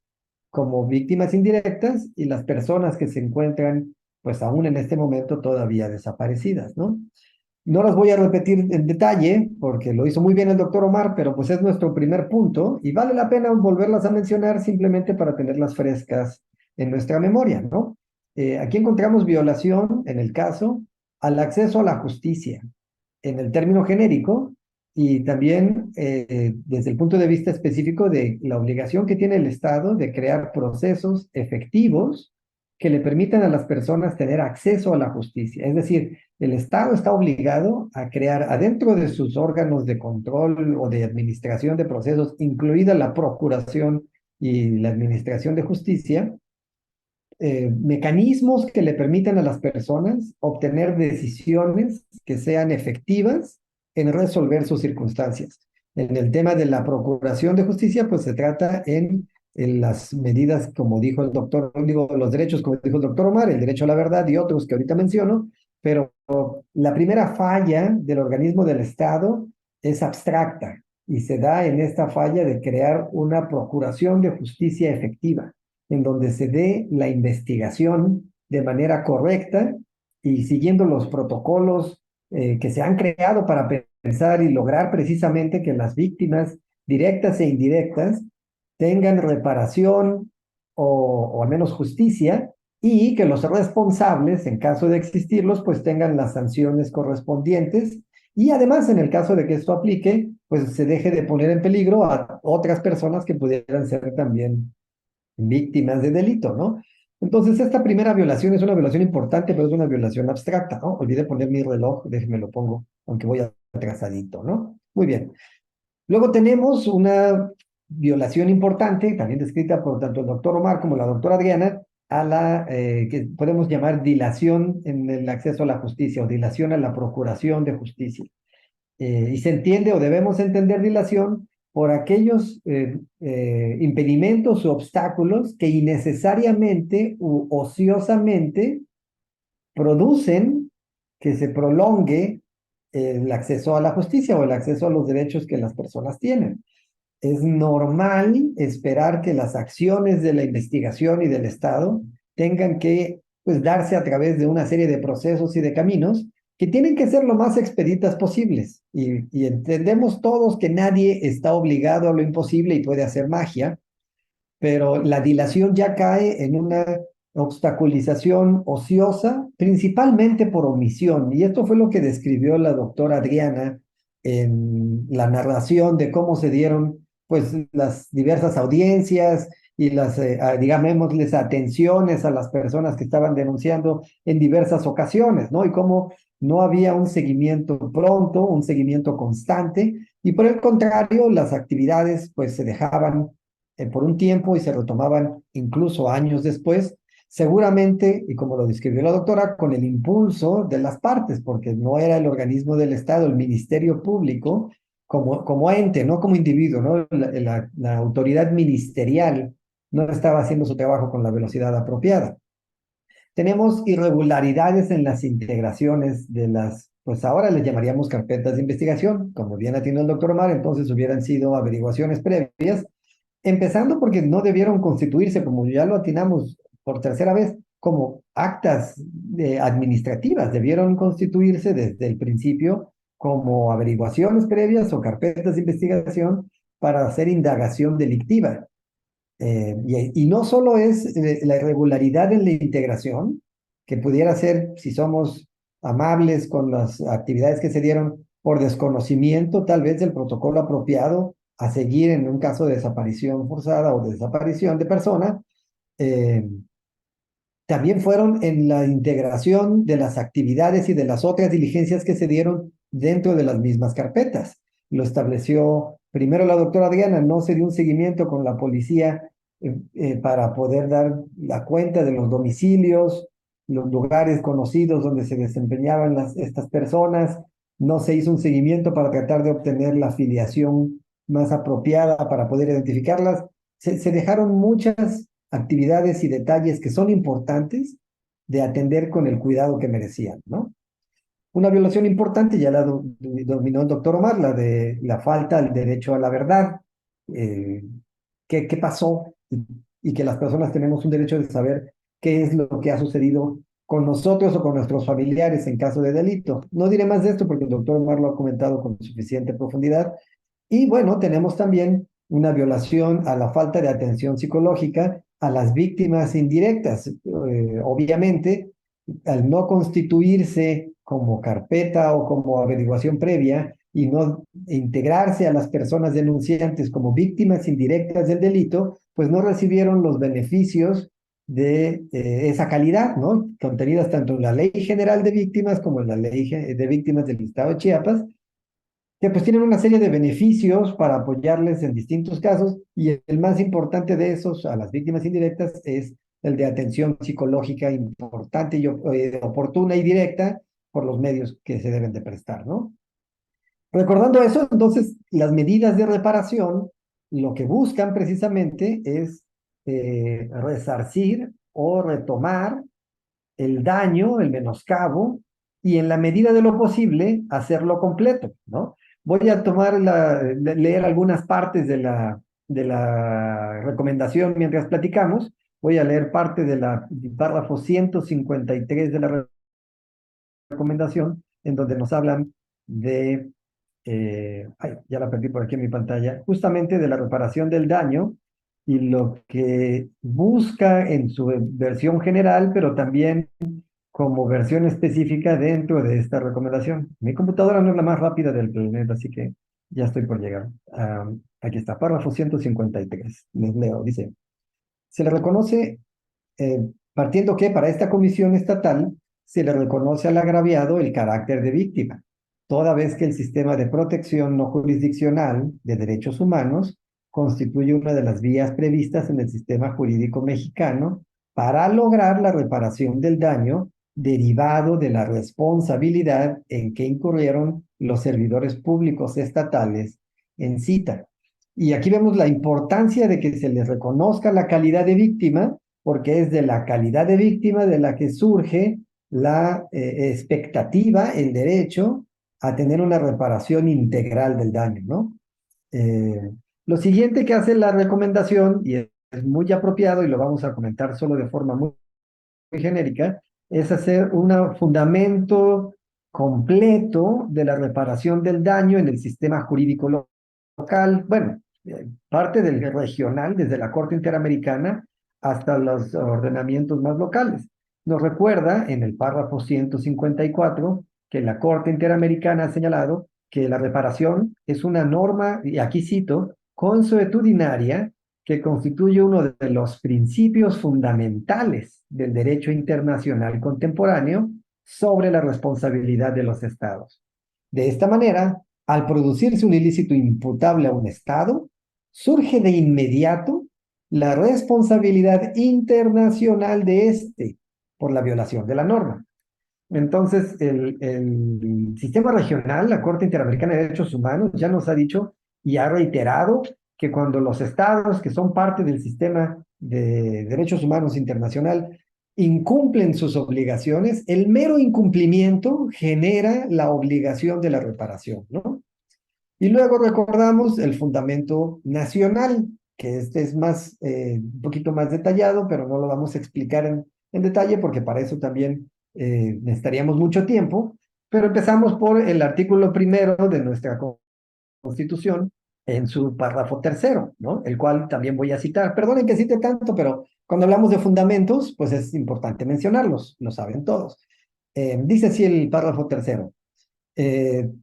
como víctimas indirectas y las personas que se encuentran, pues aún en este momento todavía desaparecidas, ¿no? No las voy a repetir en detalle porque lo hizo muy bien el doctor Omar, pero pues es nuestro primer punto y vale la pena volverlas a mencionar simplemente para tenerlas frescas en nuestra memoria, ¿no? Aquí encontramos violación, en el caso, al acceso a la justicia, en el término genérico y también desde el punto de vista específico de la obligación que tiene el Estado de crear procesos efectivos que le permitan a las personas tener acceso a la justicia. Es decir, el Estado está obligado a crear adentro de sus órganos de control o de administración de procesos, incluida la procuración y la administración de justicia, mecanismos que le permitan a las personas obtener decisiones que sean efectivas en resolver sus circunstancias. En el tema de la procuración de justicia, pues se trata en las medidas, como dijo el doctor, digo, los derechos, como dijo el doctor Omar, el derecho a la verdad y otros que ahorita menciono, pero la primera falla del organismo del Estado es abstracta y se da en esta falla de crear una procuración de justicia efectiva en donde se dé la investigación de manera correcta y siguiendo los protocolos que se han creado para pensar y lograr precisamente que las víctimas directas e indirectas tengan reparación o al menos justicia y que los responsables, en caso de existirlos, pues tengan las sanciones correspondientes y además, en el caso de que esto aplique, pues se deje de poner en peligro a otras personas que pudieran ser también víctimas de delito, ¿no? Entonces, esta primera violación es una violación importante, pero es una violación abstracta, ¿no? Olvidé poner mi reloj, déjenme lo pongo, aunque voy atrasadito, ¿no? Muy bien. Luego tenemos una violación importante, también descrita por tanto el doctor Omar como la doctora Adriana, a la que podemos llamar dilación en el acceso a la justicia o dilación a la procuración de justicia. Y se entiende o debemos entender dilación por aquellos impedimentos o obstáculos que innecesariamente u ociosamente producen que se prolongue el acceso a la justicia o el acceso a los derechos que las personas tienen. Es normal esperar que las acciones de la investigación y del Estado tengan que pues, darse a través de una serie de procesos y de caminos que tienen que ser lo más expeditas posibles. Y entendemos todos que nadie está obligado a lo imposible y puede hacer magia, pero la dilación ya cae en una obstaculización ociosa, principalmente por omisión. Y esto fue lo que describió la doctora Adriana en la narración de cómo se dieron pues las diversas audiencias y las, digámosles, atenciones a las personas que estaban denunciando en diversas ocasiones, ¿no? Y cómo no había un seguimiento pronto, un seguimiento constante, y por el contrario, las actividades pues se dejaban por un tiempo y se retomaban incluso años después, Seguramente, y como lo describió la doctora, con el impulso de las partes, porque no era el organismo del Estado, el Ministerio Público, como ente, no como individuo, ¿no? La autoridad ministerial no estaba haciendo su trabajo con la velocidad apropiada. Tenemos irregularidades en las integraciones de pues ahora les llamaríamos carpetas de investigación, como bien atinó el doctor Omar, entonces hubieran sido averiguaciones previas, empezando porque no debieron constituirse, como ya lo atinamos por tercera vez, como actas administrativas, debieron constituirse desde el principio como averiguaciones previas o carpetas de investigación para hacer indagación delictiva. Y no solo es la irregularidad en la integración, que pudiera ser, si somos amables con las actividades que se dieron, por desconocimiento tal vez del protocolo apropiado a seguir en un caso de desaparición forzada o de desaparición de persona, eh, también fueron en la integración de las actividades y de las otras diligencias que se dieron dentro de las mismas carpetas. Lo estableció primero la doctora Adriana, no se dio un seguimiento con la policía para poder dar la cuenta de los domicilios, los lugares conocidos donde se desempeñaban estas personas, no se hizo un seguimiento para tratar de obtener la afiliación más apropiada para poder identificarlas. Se dejaron muchas actividades y detalles que son importantes de atender con el cuidado que merecían, ¿no? Una violación importante, ya la dominó el doctor Omar, la de la falta al derecho a la verdad. Eh, ¿Qué pasó? Y que las personas tenemos un derecho de saber qué es lo que ha sucedido con nosotros o con nuestros familiares en caso de delito. No diré más de esto porque el doctor Omar lo ha comentado con suficiente profundidad. Y bueno, tenemos también una violación a la falta de atención psicológica a las víctimas indirectas. Obviamente, al no constituirse como carpeta o como averiguación previa y no integrarse a las personas denunciantes como víctimas indirectas del delito, pues no recibieron los beneficios de esa calidad, ¿no? Contenidas tanto en la Ley General de Víctimas como en la Ley de Víctimas del Estado de Chiapas, que pues tienen una serie de beneficios para apoyarles en distintos casos, y el más importante de esos a las víctimas indirectas es el de atención psicológica importante y oportuna y directa por los medios que se deben de prestar, ¿no? Recordando eso, entonces, las medidas de reparación lo que buscan precisamente es resarcir o retomar el daño, el menoscabo, y en la medida de lo posible hacerlo completo, ¿no? Voy a leer algunas partes de la recomendación mientras platicamos. Voy a leer parte del párrafo 153 de la recomendación, en donde nos hablan de, ya la perdí por aquí en mi pantalla, justamente de la reparación del daño y lo que busca en su versión general, pero también como versión específica dentro de esta recomendación. Mi computadora no es la más rápida del planeta, así que ya estoy por llegar. Aquí está, párrafo 153. Les leo, dice, se le reconoce, partiendo que para esta comisión estatal se le reconoce al agraviado el carácter de víctima, toda vez que el sistema de protección no jurisdiccional de derechos humanos constituye una de las vías previstas en el sistema jurídico mexicano para lograr la reparación del daño derivado de la responsabilidad en que incurrieron los servidores públicos estatales en cita. Y aquí vemos la importancia de que se les reconozca la calidad de víctima, porque es de la calidad de víctima de la que surge la expectativa, el derecho a tener una reparación integral del daño, ¿no? Lo siguiente que hace la recomendación, y es muy apropiado y lo vamos a comentar solo de forma muy genérica, es hacer un fundamento completo de la reparación del daño en el sistema jurídico local, bueno, parte del regional, desde la Corte Interamericana hasta los ordenamientos más locales. Nos recuerda en el párrafo 154 que la Corte Interamericana ha señalado que la reparación es una norma, y aquí cito, consuetudinaria que constituye uno de los principios fundamentales del derecho internacional contemporáneo sobre la responsabilidad de los estados. De esta manera, al producirse un ilícito imputable a un estado, surge de inmediato la responsabilidad internacional de este por la violación de la norma. Entonces, el sistema regional, la Corte Interamericana de Derechos Humanos, ya nos ha dicho y ha reiterado que cuando los estados que son parte del sistema de derechos humanos internacional incumplen sus obligaciones, el mero incumplimiento genera la obligación de la reparación, ¿no? Y luego recordamos el fundamento nacional, que este es más, un poquito más detallado, pero no lo vamos a explicar en detalle porque para eso también necesitaríamos mucho tiempo. Pero empezamos por el artículo primero de nuestra Constitución en su párrafo tercero, ¿no? El cual también voy a citar. Perdonen que cite tanto, pero cuando hablamos de fundamentos, pues es importante mencionarlos, lo saben todos. Dice así el párrafo tercero.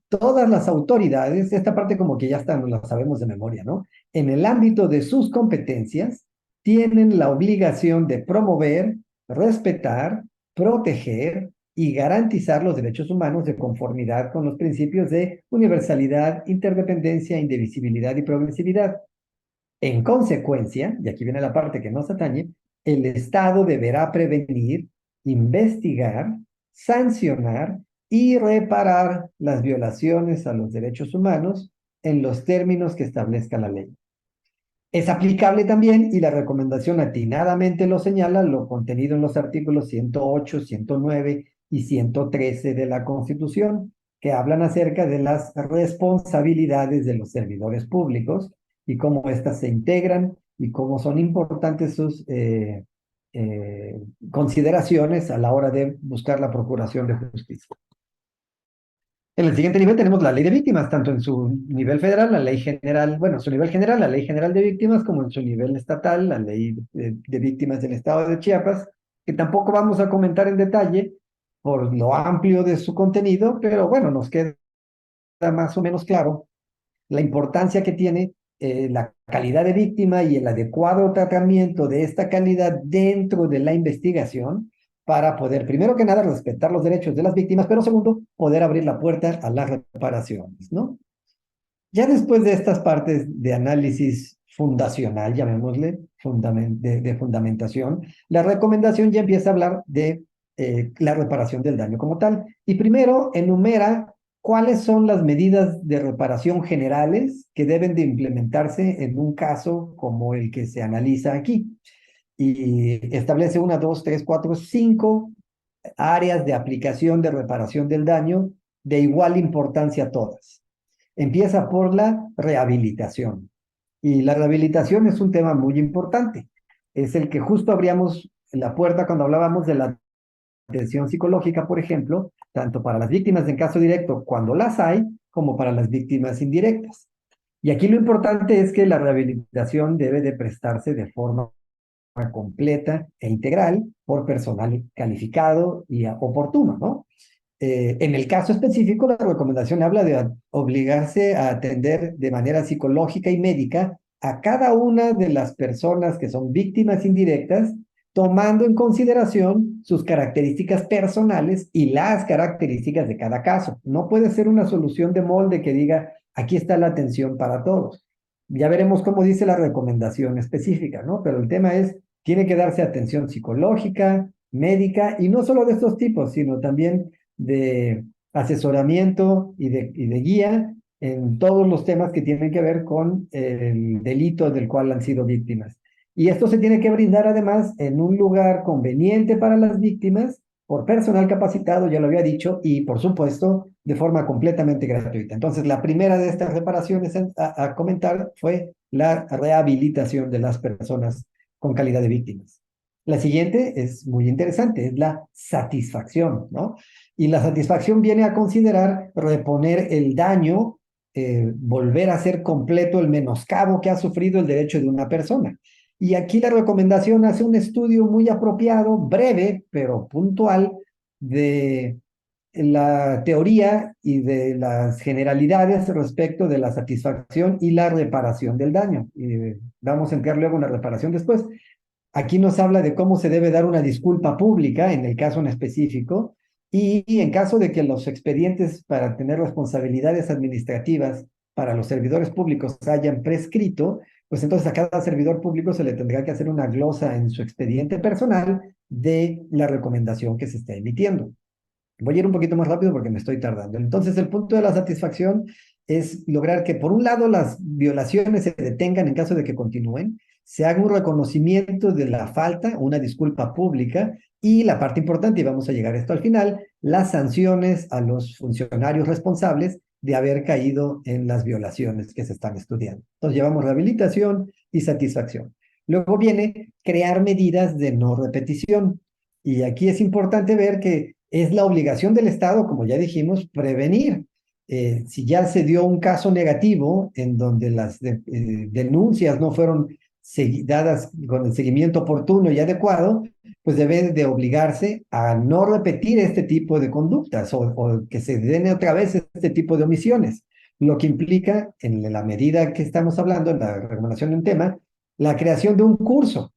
Todas las autoridades, esta parte como que ya está, no la sabemos de memoria, ¿no? En el ámbito de sus competencias, tienen la obligación de promover, respetar, proteger y garantizar los derechos humanos de conformidad con los principios de universalidad, interdependencia, indivisibilidad y progresividad. En consecuencia, y aquí viene la parte que nos atañe, el Estado deberá prevenir, investigar, sancionar y reparar las violaciones a los derechos humanos en los términos que establezca la ley. Es aplicable también, y la recomendación atinadamente lo señala, lo contenido en los artículos 108, 109 y 113 de la Constitución, que hablan acerca de las responsabilidades de los servidores públicos y cómo éstas se integran y cómo son importantes sus consideraciones a la hora de buscar la procuración de justicia. En el siguiente nivel tenemos la ley de víctimas, tanto en su nivel federal, la ley general, bueno, en su nivel general, la ley general de víctimas, como en su nivel estatal, la ley de víctimas del estado de Chiapas, que tampoco vamos a comentar en detalle por lo amplio de su contenido, pero bueno, nos queda más o menos claro la importancia que tiene la calidad de víctima y el adecuado tratamiento de esta calidad dentro de la investigación para poder, primero que nada, respetar los derechos de las víctimas, pero segundo, poder abrir la puerta a las reparaciones, ¿no? Ya después de estas partes de análisis fundacional, llamémosle, de fundamentación, la recomendación ya empieza a hablar de la reparación del daño como tal. Y primero enumera cuáles son las medidas de reparación generales que deben de implementarse en un caso como el que se analiza aquí. Y establece 1, 2, 3, 4, 5 áreas de aplicación de reparación del daño de igual importancia todas. Empieza por la rehabilitación. Y la rehabilitación es un tema muy importante. Es el que justo abríamos la puerta cuando hablábamos de la atención psicológica, por ejemplo, tanto para las víctimas en caso directo, cuando las hay, como para las víctimas indirectas. Y aquí lo importante es que la rehabilitación debe de prestarse de forma completa e integral por personal calificado y oportuno, ¿no? En el caso específico, la recomendación habla de obligarse a atender de manera psicológica y médica a cada una de las personas que son víctimas indirectas, tomando en consideración sus características personales y las características de cada caso. No puede ser una solución de molde que diga, aquí está la atención para todos. Ya veremos cómo dice la recomendación específica, ¿no? Pero el tema es, tiene que darse atención psicológica, médica, y no solo de estos tipos, sino también de asesoramiento y de guía en todos los temas que tienen que ver con el delito del cual han sido víctimas. Y esto se tiene que brindar además en un lugar conveniente para las víctimas, por personal capacitado, ya lo había dicho, y por supuesto, de forma completamente gratuita. Entonces, la primera de estas reparaciones a comentar fue la rehabilitación de las personas con calidad de víctimas. La siguiente es muy interesante, es la satisfacción, ¿no? Y la satisfacción viene a considerar reponer el daño, volver a hacer completo el menoscabo que ha sufrido el derecho de una persona. Y aquí la recomendación hace un estudio muy apropiado, breve, pero puntual, de la teoría y de las generalidades respecto de la satisfacción y la reparación del daño. Y vamos a entrar luego en la reparación después. Aquí nos habla de cómo se debe dar una disculpa pública en el caso en específico y en caso de que los expedientes para tener responsabilidades administrativas para los servidores públicos hayan prescrito, pues entonces a cada servidor público se le tendrá que hacer una glosa en su expediente personal de la recomendación que se está emitiendo. Voy a ir un poquito más rápido porque me estoy tardando. Entonces, el punto de la satisfacción es lograr que, por un lado, las violaciones se detengan en caso de que continúen, se haga un reconocimiento de la falta, una disculpa pública, y la parte importante, y vamos a llegar a esto al final, las sanciones a los funcionarios responsables de haber caído en las violaciones que se están estudiando. Entonces, llevamos rehabilitación y satisfacción. Luego viene crear medidas de no repetición. Y aquí es importante ver que es la obligación del Estado, como ya dijimos, prevenir. Si ya se dio un caso negativo en donde las denuncias no fueron dadas con el seguimiento oportuno y adecuado, pues debe de obligarse a no repetir este tipo de conductas o que se den otra vez este tipo de omisiones, lo que implica, en la medida que estamos hablando, en la recomendación de un tema, la creación de un curso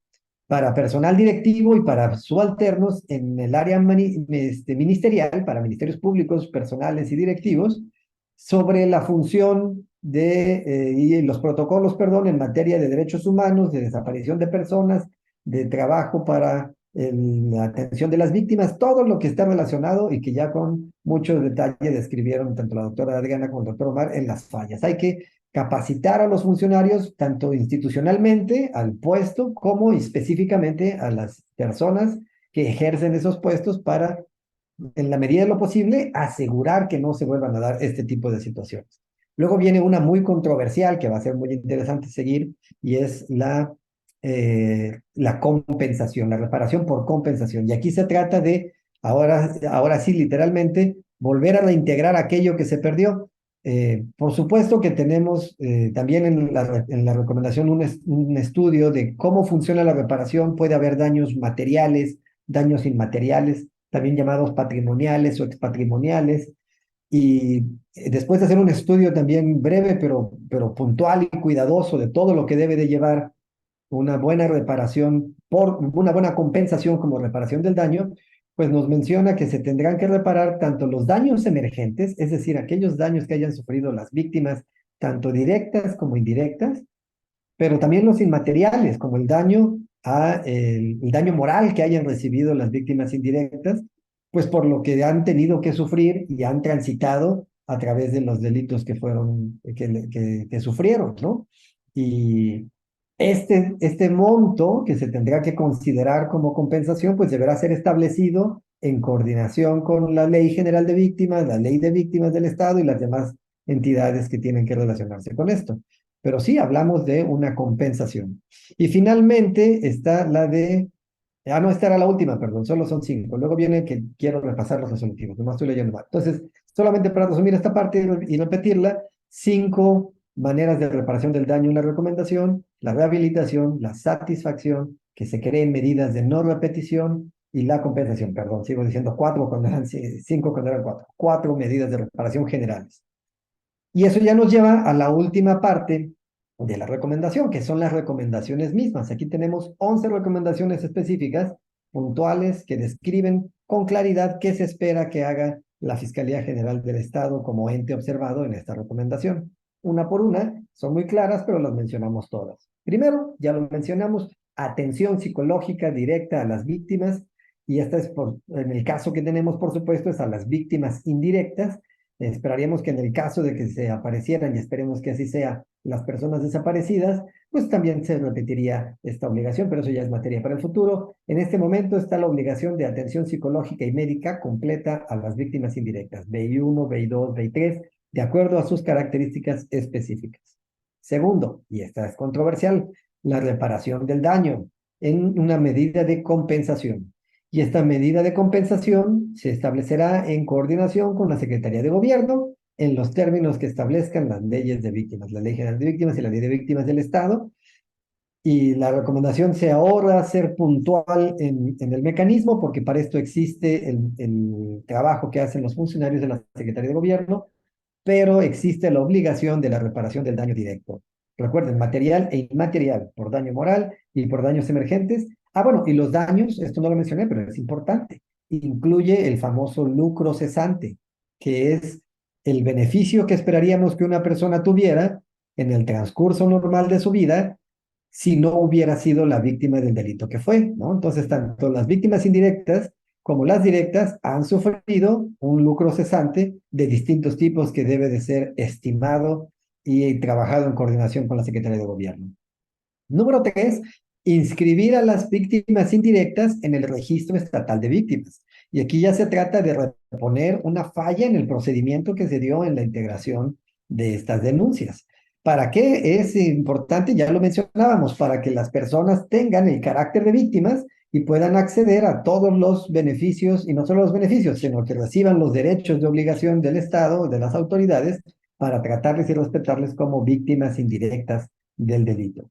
para personal directivo y para subalternos en el área ministerial, para ministerios públicos, personales y directivos, sobre la función y los protocolos, perdón, en materia de derechos humanos, de desaparición de personas, de trabajo para la atención de las víctimas, todo lo que está relacionado y que ya con mucho detalle describieron tanto la doctora Adriana como el doctor Omar en las fallas. Hay que capacitar a los funcionarios, tanto institucionalmente al puesto, como específicamente a las personas que ejercen esos puestos para, en la medida de lo posible, asegurar que no se vuelvan a dar este tipo de situaciones. Luego viene una muy controversial que va a ser muy interesante seguir y es la compensación, la reparación por compensación. Y aquí se trata de, ahora sí, literalmente, volver a reintegrar aquello que se perdió. Por supuesto que tenemos también en la recomendación un estudio de cómo funciona la reparación. Puede haber daños materiales, daños inmateriales, también llamados patrimoniales o expatrimoniales. Y después de hacer un estudio también breve, pero puntual y cuidadoso de todo lo que debe de llevar una buena reparación, una buena compensación como reparación del daño, pues nos menciona que se tendrán que reparar tanto los daños emergentes, es decir, aquellos daños que hayan sufrido las víctimas, tanto directas como indirectas, pero también los inmateriales, como el daño moral que hayan recibido las víctimas indirectas, pues por lo que han tenido que sufrir y han transitado a través de los delitos que sufrieron, ¿no? Y este monto que se tendrá que considerar como compensación, pues deberá ser establecido en coordinación con la Ley General de Víctimas, la Ley de Víctimas del Estado y las demás entidades que tienen que relacionarse con esto. Pero sí hablamos de una compensación. Y finalmente está no, esta era la última, perdón, solo son 5. Luego viene que quiero repasar los resolutivos, nomás estoy leyendo mal. Entonces, solamente para resumir esta parte y repetirla, 5 maneras de reparación del daño en la recomendación, la rehabilitación, la satisfacción, que se creen medidas de no repetición y la compensación, perdón, sigo diciendo 4 cuando eran 5 cuando eran 4. 4 medidas de reparación generales. Y eso ya nos lleva a la última parte de la recomendación, que son las recomendaciones mismas. Aquí tenemos 11 recomendaciones específicas, puntuales, que describen con claridad qué se espera que haga la Fiscalía General del Estado como ente observado en esta recomendación. Una por una, son muy claras, pero las mencionamos todas. Primero, ya lo mencionamos, atención psicológica directa a las víctimas, y esta es en el caso que tenemos, por supuesto, es a las víctimas indirectas. Esperaríamos que en el caso de que se aparecieran, y esperemos que así sea, las personas desaparecidas, pues también se repetiría esta obligación, pero eso ya es materia para el futuro. En este momento está la obligación de atención psicológica y médica completa a las víctimas indirectas, BI1, BI2, BI3, de acuerdo a sus características específicas. Segundo, y esta es controversial, la reparación del daño en una medida de compensación. Y esta medida de compensación se establecerá en coordinación con la Secretaría de Gobierno en los términos que establezcan las leyes de víctimas, la Ley General de Víctimas y la Ley de Víctimas del Estado. Y la recomendación se ahorra ser puntual en el mecanismo, porque para esto existe el trabajo que hacen los funcionarios de la Secretaría de Gobierno, pero existe la obligación de la reparación del daño directo. Recuerden, material e inmaterial, por daño moral y por daños emergentes. Bueno, y los daños, esto no lo mencioné, pero es importante, incluye el famoso lucro cesante, que es el beneficio que esperaríamos que una persona tuviera en el transcurso normal de su vida si no hubiera sido la víctima del delito que fue, ¿no? Entonces, tanto las víctimas indirectas como las directas han sufrido un lucro cesante de distintos tipos que debe de ser estimado y trabajado en coordinación con la Secretaría de Gobierno. Número 3, inscribir a las víctimas indirectas en el registro estatal de víctimas. Y aquí ya se trata de reponer una falla en el procedimiento que se dio en la integración de estas denuncias. ¿Para qué es importante? Ya lo mencionábamos, para que las personas tengan el carácter de víctimas y puedan acceder a todos los beneficios, y no solo los beneficios, sino que reciban los derechos de obligación del Estado, de las autoridades, para tratarles y respetarles como víctimas indirectas del delito.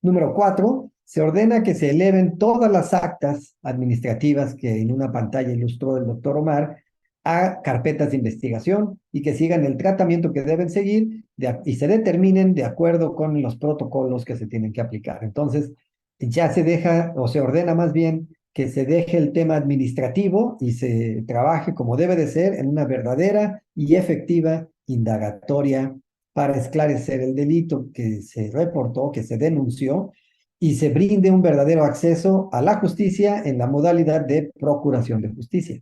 Número 4, se ordena que se eleven todas las actas administrativas que en una pantalla ilustró el doctor Omar a carpetas de investigación y que sigan el tratamiento que deben seguir y se determinen de acuerdo con los protocolos que se tienen que aplicar. Entonces, ya se deja, o se ordena más bien, que se deje el tema administrativo y se trabaje como debe de ser en una verdadera y efectiva indagatoria para esclarecer el delito que se reportó, que se denunció, y se brinde un verdadero acceso a la justicia en la modalidad de procuración de justicia.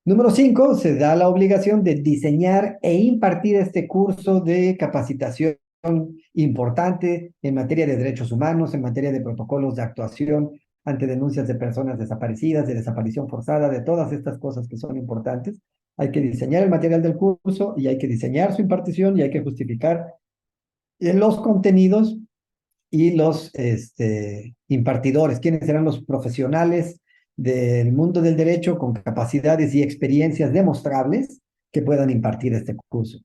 Número 5, se da la obligación de diseñar e impartir este curso de capacitación importante en materia de derechos humanos, en materia de protocolos de actuación ante denuncias de personas desaparecidas, de desaparición forzada, de todas estas cosas que son importantes. Hay que diseñar el material del curso y hay que diseñar su impartición y hay que justificar los contenidos y los impartidores, quiénes serán los profesionales del mundo del derecho con capacidades y experiencias demostrables que puedan impartir este curso.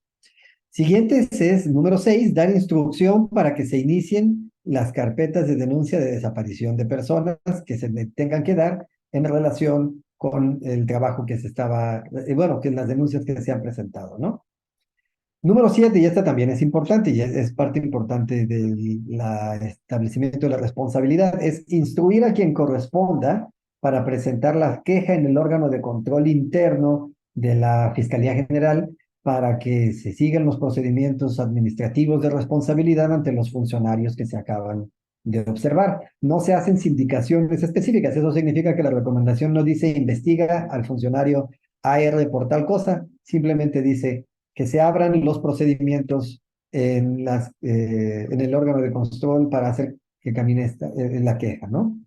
Siguiente es, número 6, dar instrucción para que se inicien las carpetas de denuncia de desaparición de personas que se tengan que dar en relación con el trabajo que se estaba, bueno, que las denuncias que se han presentado, ¿no? Número 7, y esta también es importante, y es parte importante del establecimiento de la responsabilidad, es instruir a quien corresponda para presentar la queja en el órgano de control interno de la Fiscalía General para que se sigan los procedimientos administrativos de responsabilidad ante los funcionarios que se acaban de observar. No se hacen sindicaciones específicas, eso significa que la recomendación no dice investiga al funcionario AR por tal cosa, simplemente dice que se abran los procedimientos en el órgano de control para hacer que camine la queja, ¿no?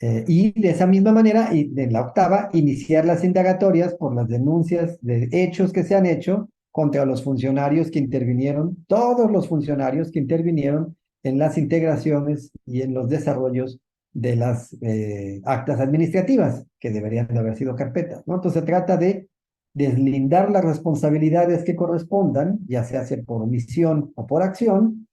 Y de esa misma manera, y en la octava, iniciar las indagatorias por las denuncias de hechos que se han hecho contra los funcionarios que intervinieron, todos los funcionarios que intervinieron en las integraciones y en los desarrollos de las actas administrativas, que deberían de haber sido carpetas, ¿no? Entonces se trata de deslindar las responsabilidades que correspondan, ya sea por omisión o por acción,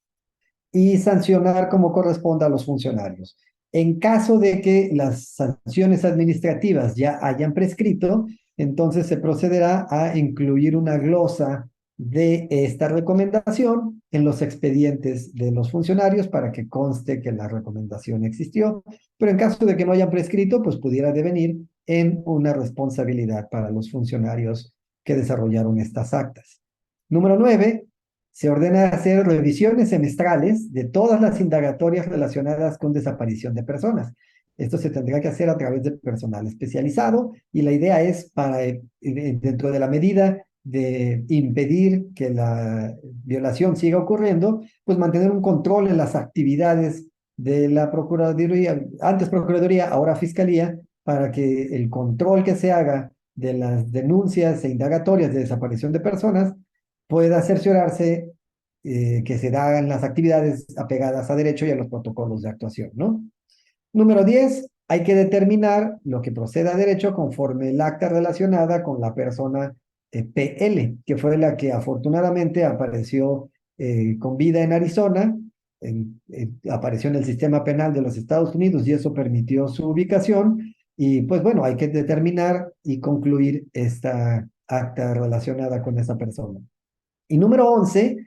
y sancionar como corresponda a los funcionarios. En caso de que las sanciones administrativas ya hayan prescrito, entonces se procederá a incluir una glosa de esta recomendación en los expedientes de los funcionarios para que conste que la recomendación existió, pero en caso de que no hayan prescrito, pues pudiera devenir en una responsabilidad para los funcionarios que desarrollaron estas actas. Número 9, se ordena hacer revisiones semestrales de todas las indagatorias relacionadas con desaparición de personas. Esto se tendrá que hacer a través de personal especializado y la idea es para, dentro de la medida de impedir que la violación siga ocurriendo, pues mantener un control en las actividades de la Procuraduría, antes Procuraduría, ahora Fiscalía, para que el control que se haga de las denuncias e indagatorias de desaparición de personas pueda cerciorarse que se hagan las actividades apegadas a derecho y a los protocolos de actuación, ¿no? Número 10, hay que determinar lo que proceda a derecho conforme el acta relacionada con la persona PL, que fue la que afortunadamente apareció con vida en Arizona, apareció en el sistema penal de los Estados Unidos y eso permitió su ubicación. Y pues bueno, hay que determinar y concluir esta acta relacionada con esa persona. Y número 11,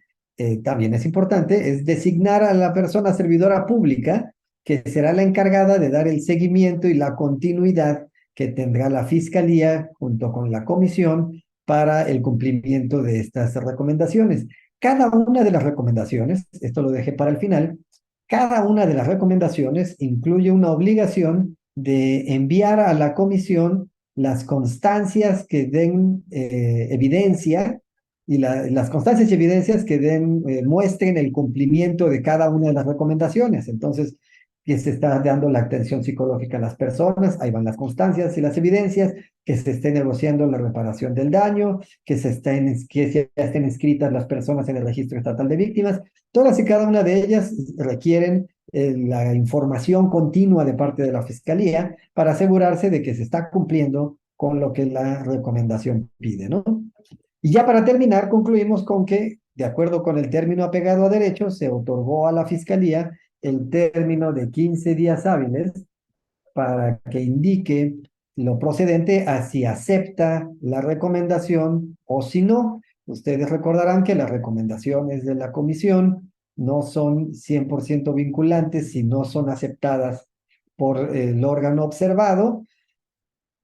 también es importante, es designar a la persona servidora pública que será la encargada de dar el seguimiento y la continuidad que tendrá la Fiscalía junto con la Comisión para el cumplimiento de estas recomendaciones. Cada una de las recomendaciones, esto lo dejé para el final, cada una de las recomendaciones incluye una obligación de enviar a la comisión las constancias que den evidencia y las constancias y evidencias que muestren el cumplimiento de cada una de las recomendaciones. Entonces, que se está dando la atención psicológica a las personas, ahí van las constancias y las evidencias, que se esté negociando la reparación del daño, que ya estén inscritas las personas en el registro estatal de víctimas. Todas y cada una de ellas requieren la información continua de parte de la Fiscalía para asegurarse de que se está cumpliendo con lo que la recomendación pide, ¿no? Y ya para terminar, concluimos con que, de acuerdo con el término apegado a derecho, se otorgó a la Fiscalía el término de 15 días hábiles para que indique lo procedente a si acepta la recomendación o si no. Ustedes recordarán que las recomendaciones de la comisión no son 100% vinculantes si no son aceptadas por el órgano observado,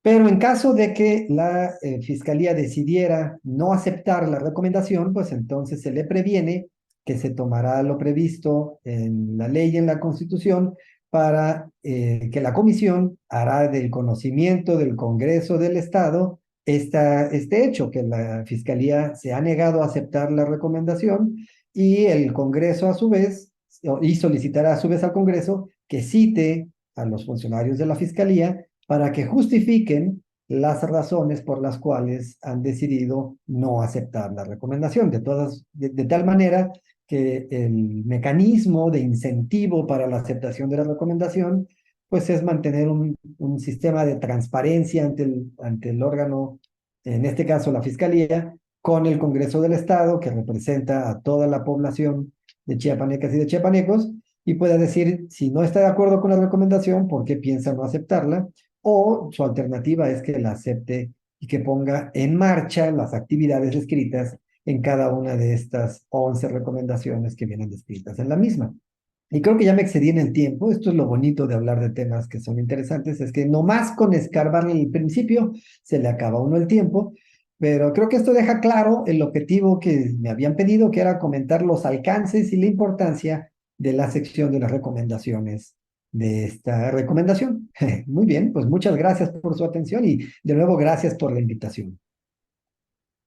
pero en caso de que la Fiscalía decidiera no aceptar la recomendación, pues entonces se le previene que se tomará lo previsto en la ley y en la Constitución para que la Comisión hará del conocimiento del Congreso del Estado este hecho, que la Fiscalía se ha negado a aceptar la recomendación y el Congreso a su vez, y solicitará a su vez al Congreso que cite a los funcionarios de la Fiscalía para que justifiquen las razones por las cuales han decidido no aceptar la recomendación, de tal manera que el mecanismo de incentivo para la aceptación de la recomendación, pues es mantener un sistema de transparencia ante el órgano, en este caso la Fiscalía, con el Congreso del Estado, que representa a toda la población de chiapanecas y de chiapanecos, y pueda decir si no está de acuerdo con la recomendación, por qué piensa no aceptarla, o su alternativa es que la acepte y que ponga en marcha las actividades escritas en cada una de estas 11 recomendaciones que vienen descritas en la misma. Y creo que ya me excedí en el tiempo. Esto es lo bonito de hablar de temas que son interesantes, es que nomás con escarbar en el principio se le acaba a uno el tiempo, pero creo que esto deja claro el objetivo que me habían pedido, que era comentar los alcances y la importancia de la sección de las recomendaciones de esta recomendación. Muy bien, pues muchas gracias por su atención y de nuevo gracias por la invitación.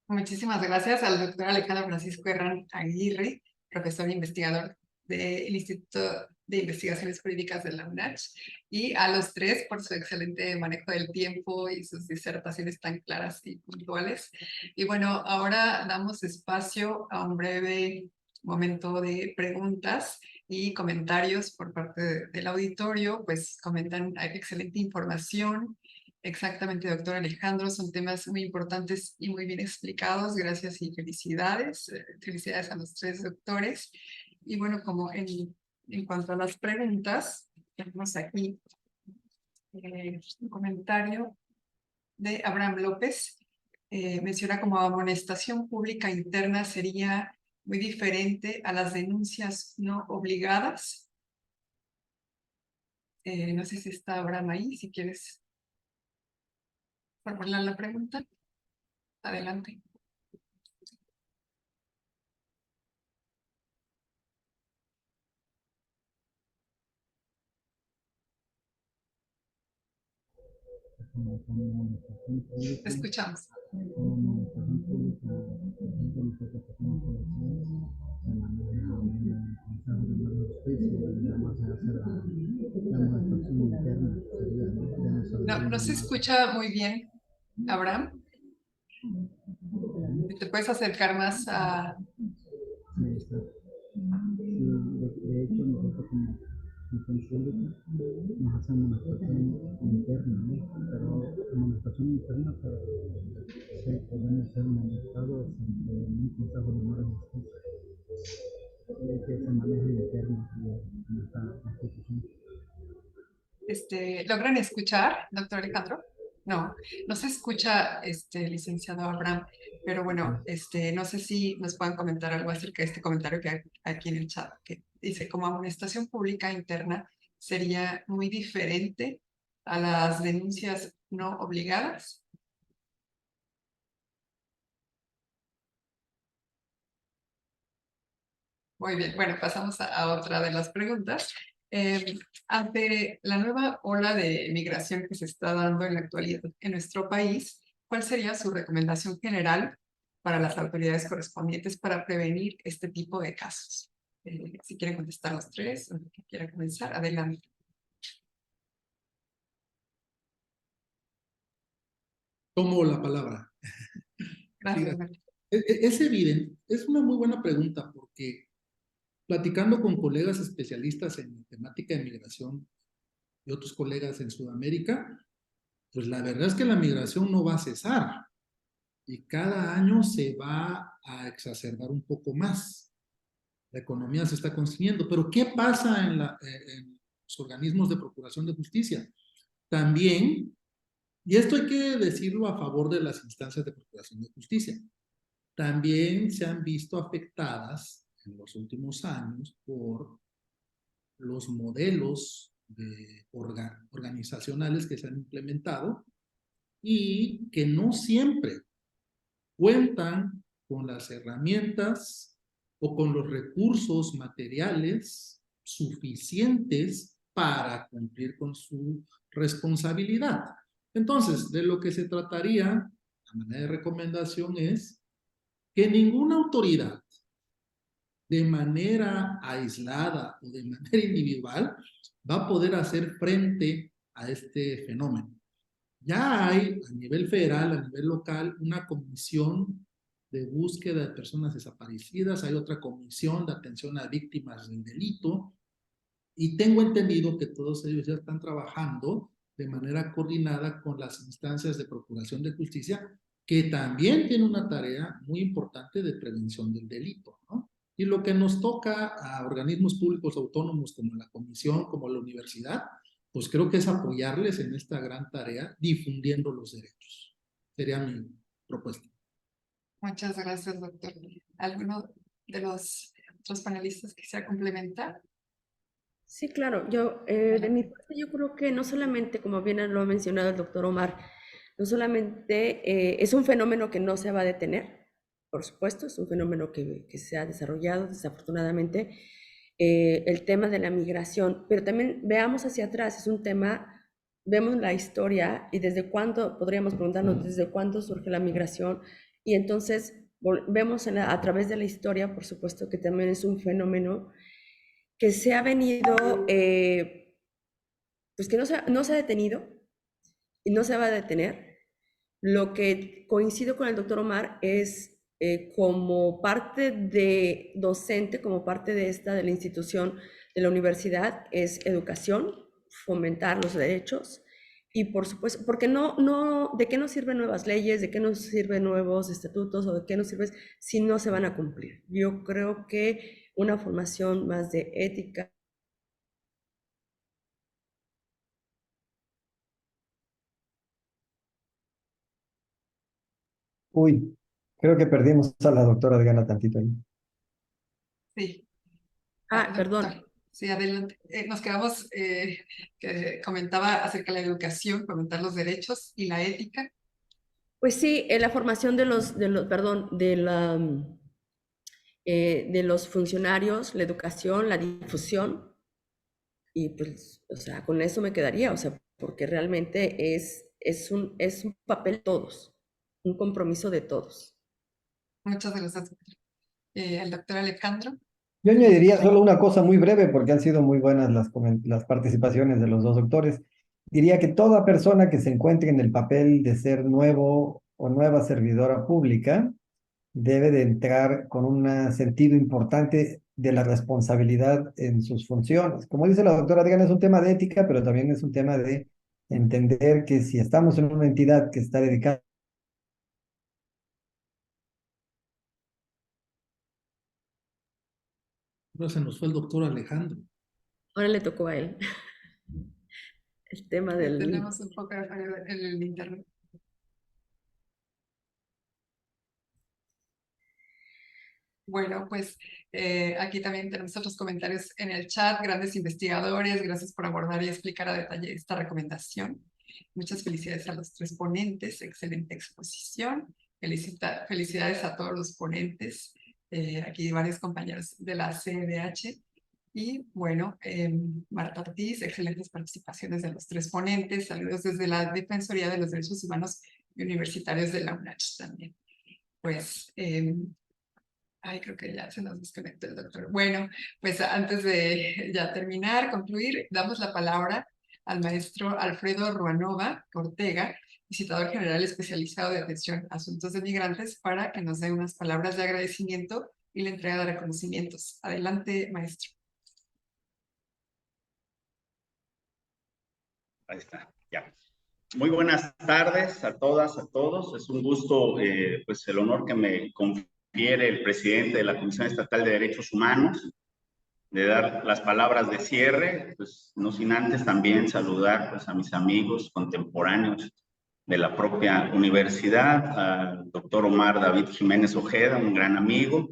Muchísimas gracias al doctor Alejandro Francisco Herrán Aguirre, profesor e investigador del Instituto de Investigaciones Jurídicas de la UNACH, y a los tres por su excelente manejo del tiempo y sus disertaciones tan claras y puntuales. Y bueno, ahora damos espacio a un breve momento de preguntas y comentarios por parte del auditorio, pues comentan, hay excelente información. Exactamente, doctor Alejandro, son temas muy importantes y muy bien explicados. Gracias y felicidades. Felicidades a los tres doctores. Y bueno, como en cuanto a las preguntas, tenemos aquí un comentario de Abraham López. Menciona como amonestación pública interna sería muy diferente a las denuncias no obligadas. No sé si está Abraham ahí, si quieres formular la pregunta. Adelante. Te escuchamos. No, no se escucha muy bien, Abraham. ¿Te puedes acercar más a...? De hecho, nosotros como función pública nos hacen amonestación interna, ¿no? Pero amonestación interna se pueden ser amonestados ante un consejo de honor en justicia que se maneja interno en esta institución. ¿Logran escuchar, doctor Alejandro? No, no se escucha, licenciado Abraham, pero bueno, no sé si nos puedan comentar algo acerca de este comentario que hay aquí en el chat, que dice, como amonestación pública interna sería muy diferente a las denuncias no obligadas. Muy bien, bueno, pasamos a otra de las preguntas. Ante la nueva ola de migración que se está dando en la actualidad en nuestro país, ¿cuál sería su recomendación general para las autoridades correspondientes para prevenir este tipo de casos? Si quieren contestar los tres, o el que quiera comenzar, adelante. Tomo la palabra. Gracias, Sí, María. es evidente, es una muy buena pregunta porque platicando con colegas especialistas en temática de migración y otros colegas en Sudamérica, pues la verdad es que la migración no va a cesar y cada año se va a exacerbar un poco más. La economía se está consumiendo, pero ¿qué pasa en los organismos de procuración de justicia? También, y esto hay que decirlo a favor de las instancias de procuración de justicia, también se han visto afectadas en los últimos años por los modelos organizacionales que se han implementado y que no siempre cuentan con las herramientas o con los recursos materiales suficientes para cumplir con su responsabilidad. Entonces, de lo que se trataría, a manera de recomendación, es que ninguna autoridad, de manera aislada o de manera individual, va a poder hacer frente a este fenómeno. Ya hay a nivel federal, a nivel local, una comisión de búsqueda de personas desaparecidas, hay otra comisión de atención a víctimas del delito, y tengo entendido que todos ellos ya están trabajando de manera coordinada con las instancias de procuración de justicia, que también tienen una tarea muy importante de prevención del delito, ¿no? Y lo que nos toca a organismos públicos autónomos como la comisión, como la universidad, pues creo que es apoyarles en esta gran tarea difundiendo los derechos. Sería mi propuesta. Muchas gracias, doctor. ¿Alguno de los otros panelistas quisiera complementar? Sí, claro. Yo, de mi parte, yo creo que no solamente, como bien lo ha mencionado el doctor Omar, no solamente es un fenómeno que no se va a detener, por supuesto, es un fenómeno que se ha desarrollado desafortunadamente, el tema de la migración, pero también veamos hacia atrás, es un tema, vemos la historia y desde cuándo, podríamos preguntarnos desde cuándo surge la migración, y entonces vemos a través de la historia, por supuesto, que también es un fenómeno que se ha venido, pues que no se ha detenido y no se va a detener. Lo que coincido con el doctor Omar es como parte de docente, como parte de de la institución de la universidad, es educación, fomentar los derechos y por supuesto, porque ¿de qué nos sirven nuevas leyes, de qué nos sirven nuevos estatutos o de qué nos sirve si no se van a cumplir? Yo creo que una formación más de ética. Uy, creo que perdimos a la doctora Adriana tantito ahí. Sí. Perdón. Doctor, sí, adelante. Nos quedamos que comentaba acerca de la educación, comentar los derechos y la ética. Pues sí, la formación perdón, de los funcionarios, la educación, la difusión, y pues, o sea, con eso me quedaría, o sea, porque realmente es un papel de todos, un compromiso de todos. Muchas gracias, doctor. El doctor Alejandro. Yo añadiría solo una cosa muy breve porque han sido muy buenas las participaciones de los dos doctores. Diría que toda persona que se encuentre en el papel de ser nuevo o nueva servidora pública debe de entrar con un sentido importante de la responsabilidad en sus funciones. Como dice la doctora Adriana, es un tema de ética, pero también es un tema de entender que si estamos en una entidad que está dedicada. Ahora se nos fue el doctor Alejandro. Ahora le tocó a él el tema del... Tenemos un poco en el internet. Bueno, pues aquí también tenemos otros comentarios en el chat. Grandes investigadores, gracias por abordar y explicar a detalle esta recomendación. Muchas felicidades a los tres ponentes, excelente exposición. Felicidades a todos los ponentes aquí varios compañeros de la CNDH. Y bueno, Marta Ortiz, excelentes participaciones de los tres ponentes. Saludos desde la Defensoría de los Derechos Humanos y Universitarios de la UNACH también. Pues, creo que ya se nos desconectó el doctor. Bueno, pues antes de ya terminar, concluir, damos la palabra al maestro Alfredo Ruanova Ortega, visitador general especializado de atención a asuntos de migrantes, para que nos dé unas palabras de agradecimiento y la entrega de reconocimientos. Adelante, maestro. Ahí está, ya. Muy buenas tardes a todas, a todos. Es un gusto, pues el honor que me confiere el presidente de la Comisión Estatal de Derechos Humanos, de dar las palabras de cierre, pues no sin antes también saludar pues, a mis amigos contemporáneos de la propia universidad, al doctor Omar David Jiménez Ojeda, un gran amigo,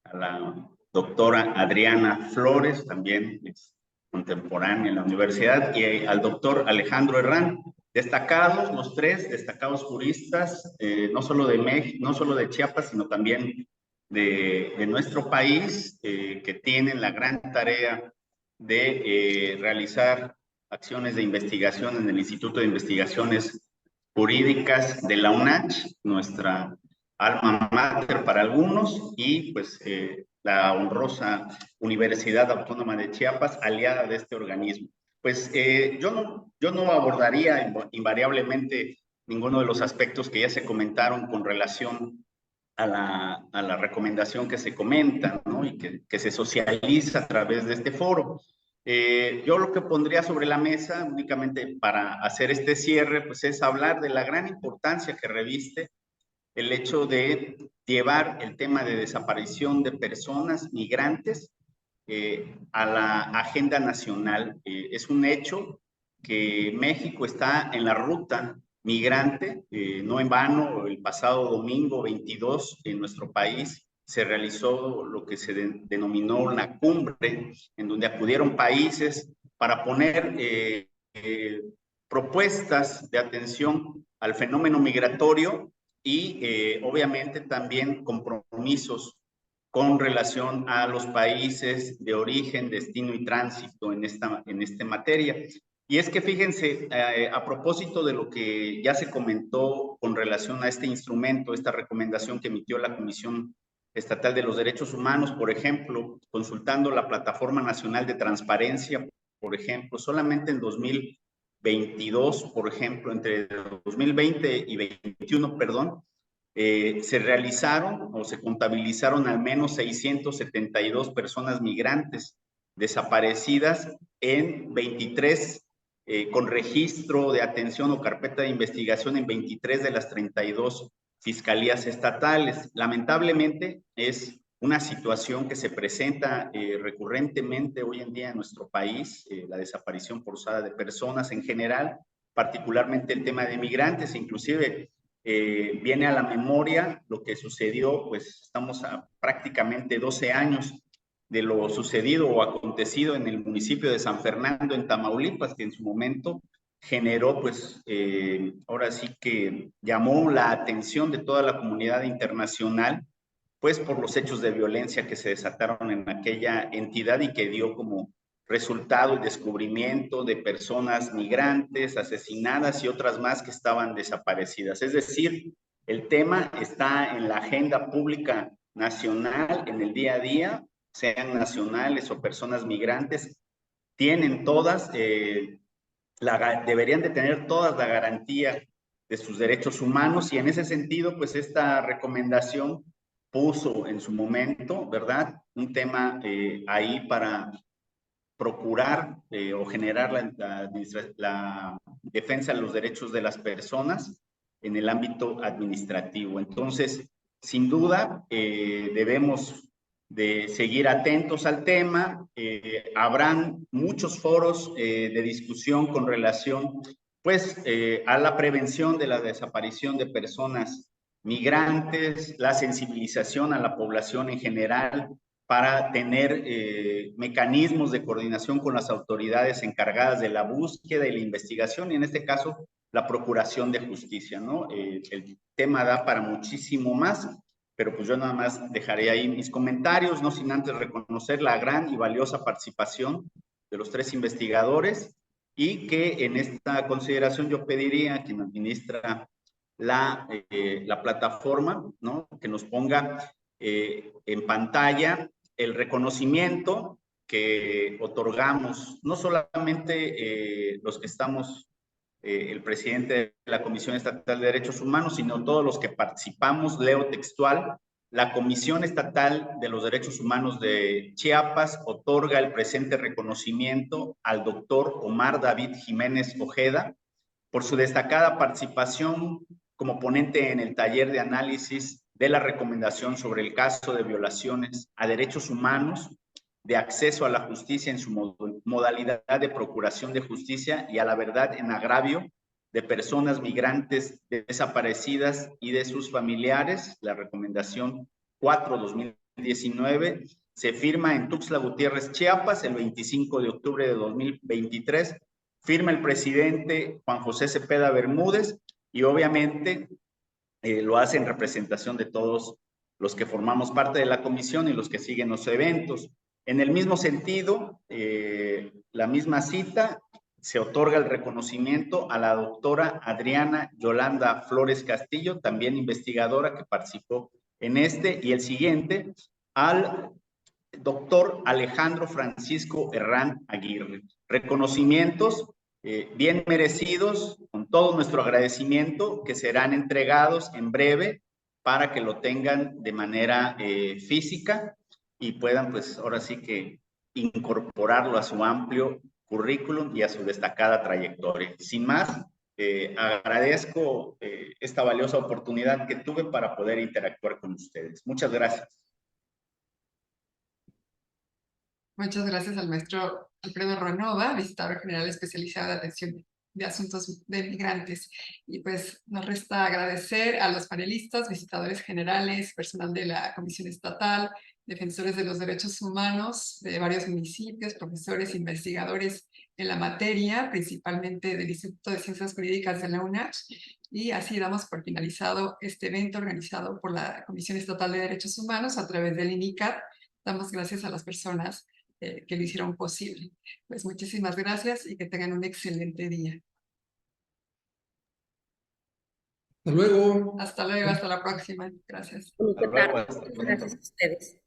a la doctora Adriana Flores, también contemporánea en la universidad, y al doctor Alejandro Herrán, destacados, los tres destacados juristas, no solo de México, no solo de Chiapas, sino también de nuestro país, que tienen la gran tarea de realizar acciones de investigación en el Instituto de Investigaciones Jurídicas de la UNACH, nuestra alma mater para algunos, y pues la honrosa Universidad Autónoma de Chiapas, aliada de este organismo. Pues yo no abordaría invariablemente ninguno de los aspectos que ya se comentaron con relación a la recomendación que se comenta, ¿no? Y que se socializa a través de este foro. Yo lo que pondría sobre la mesa, únicamente para hacer este cierre, pues es hablar de la gran importancia que reviste el hecho de llevar el tema de desaparición de personas migrantes a la agenda nacional. Es un hecho que México está en la ruta migrante, no en vano. El pasado domingo 22 en nuestro país se realizó lo que se denominó una cumbre, en donde acudieron países para poner propuestas de atención al fenómeno migratorio y obviamente también compromisos con relación a los países de origen, destino y tránsito en esta materia. Y es que fíjense, a propósito de lo que ya se comentó con relación a este instrumento, esta recomendación que emitió la Comisión Estatal de los Derechos Humanos, por ejemplo, consultando la Plataforma Nacional de Transparencia, por ejemplo, solamente en 2022, por ejemplo, entre 2020 y 2021, perdón, se realizaron o se contabilizaron al menos 672 personas migrantes desaparecidas en 23, con registro de atención o carpeta de investigación en 23 de las 32 fiscalías estatales. Lamentablemente es una situación que se presenta recurrentemente hoy en día en nuestro país, la desaparición forzada de personas en general, particularmente el tema de migrantes, inclusive viene a la memoria lo que sucedió, pues estamos a prácticamente 12 años de lo sucedido o acontecido en el municipio de San Fernando, en Tamaulipas, que en su momento generó, pues, ahora sí que llamó la atención de toda la comunidad internacional, pues por los hechos de violencia que se desataron en aquella entidad y que dio como resultado el descubrimiento de personas migrantes asesinadas y otras más que estaban desaparecidas. Es decir, el tema está en la agenda pública nacional, en el día a día, sean nacionales o personas migrantes, tienen todas, deberían de tener todas la garantía de sus derechos humanos, y en ese sentido, pues esta recomendación puso en su momento, ¿verdad?, un tema ahí para procurar o generar la defensa de los derechos de las personas en el ámbito administrativo. Entonces, sin duda, debemos de seguir atentos al tema. Habrán muchos foros de discusión con relación, pues, a la prevención de la desaparición de personas migrantes, la sensibilización a la población en general, para tener mecanismos de coordinación con las autoridades encargadas de la búsqueda y la investigación, y en este caso, la procuración de justicia, ¿no? El tema da para muchísimo más. pero pues yo nada más dejaré ahí mis comentarios, no sin antes reconocer la gran y valiosa participación de los 3 investigadores y que en esta consideración yo pediría a quien administra la plataforma, ¿no?, que nos ponga en pantalla el reconocimiento que otorgamos, no solamente los que estamos, el presidente de la Comisión Estatal de Derechos Humanos, sino todos los que participamos. Leo textual: la Comisión Estatal de los Derechos Humanos de Chiapas otorga el presente reconocimiento al doctor Omar David Jiménez Ojeda por su destacada participación como ponente en el taller de análisis de la recomendación sobre el caso de violaciones a derechos humanos, de acceso a la justicia en su modalidad de procuración de justicia y a la verdad en agravio de personas migrantes desaparecidas y de sus familiares. La recomendación 4/2019 se firma en Tuxtla Gutiérrez, Chiapas, el 25 de octubre de 2023. Firma el presidente Juan José Cepeda Bermúdez y obviamente lo hace en representación de todos los que formamos parte de la comisión y los que siguen los eventos. En el mismo sentido, la misma cita, se otorga el reconocimiento a la doctora Adriana Yolanda Flores Castillo, también investigadora que participó en este, y el siguiente, al doctor Alejandro Francisco Herrán Aguirre. Reconocimientos bien merecidos, con todo nuestro agradecimiento, que serán entregados en breve para que lo tengan de manera física y puedan, pues, ahora sí que incorporarlo a su amplio currículum y a su destacada trayectoria. Sin más, agradezco esta valiosa oportunidad que tuve para poder interactuar con ustedes. Muchas gracias. Muchas gracias al maestro Alfredo Ruanova, visitador general especializado de atención de asuntos de migrantes. Y pues nos resta agradecer a los panelistas, visitadores generales, personal de la Comisión Estatal, defensores de los derechos humanos de varios municipios, profesores, investigadores en la materia, principalmente del Instituto de Ciencias Jurídicas de la UNACH. Y así damos por finalizado este evento organizado por la Comisión Estatal de Derechos Humanos a través del INICAT. Damos gracias a las personas que lo hicieron posible. Pues muchísimas gracias y que tengan un excelente día. Hasta luego. Hasta luego, hasta la próxima. Gracias. Gracias a ustedes.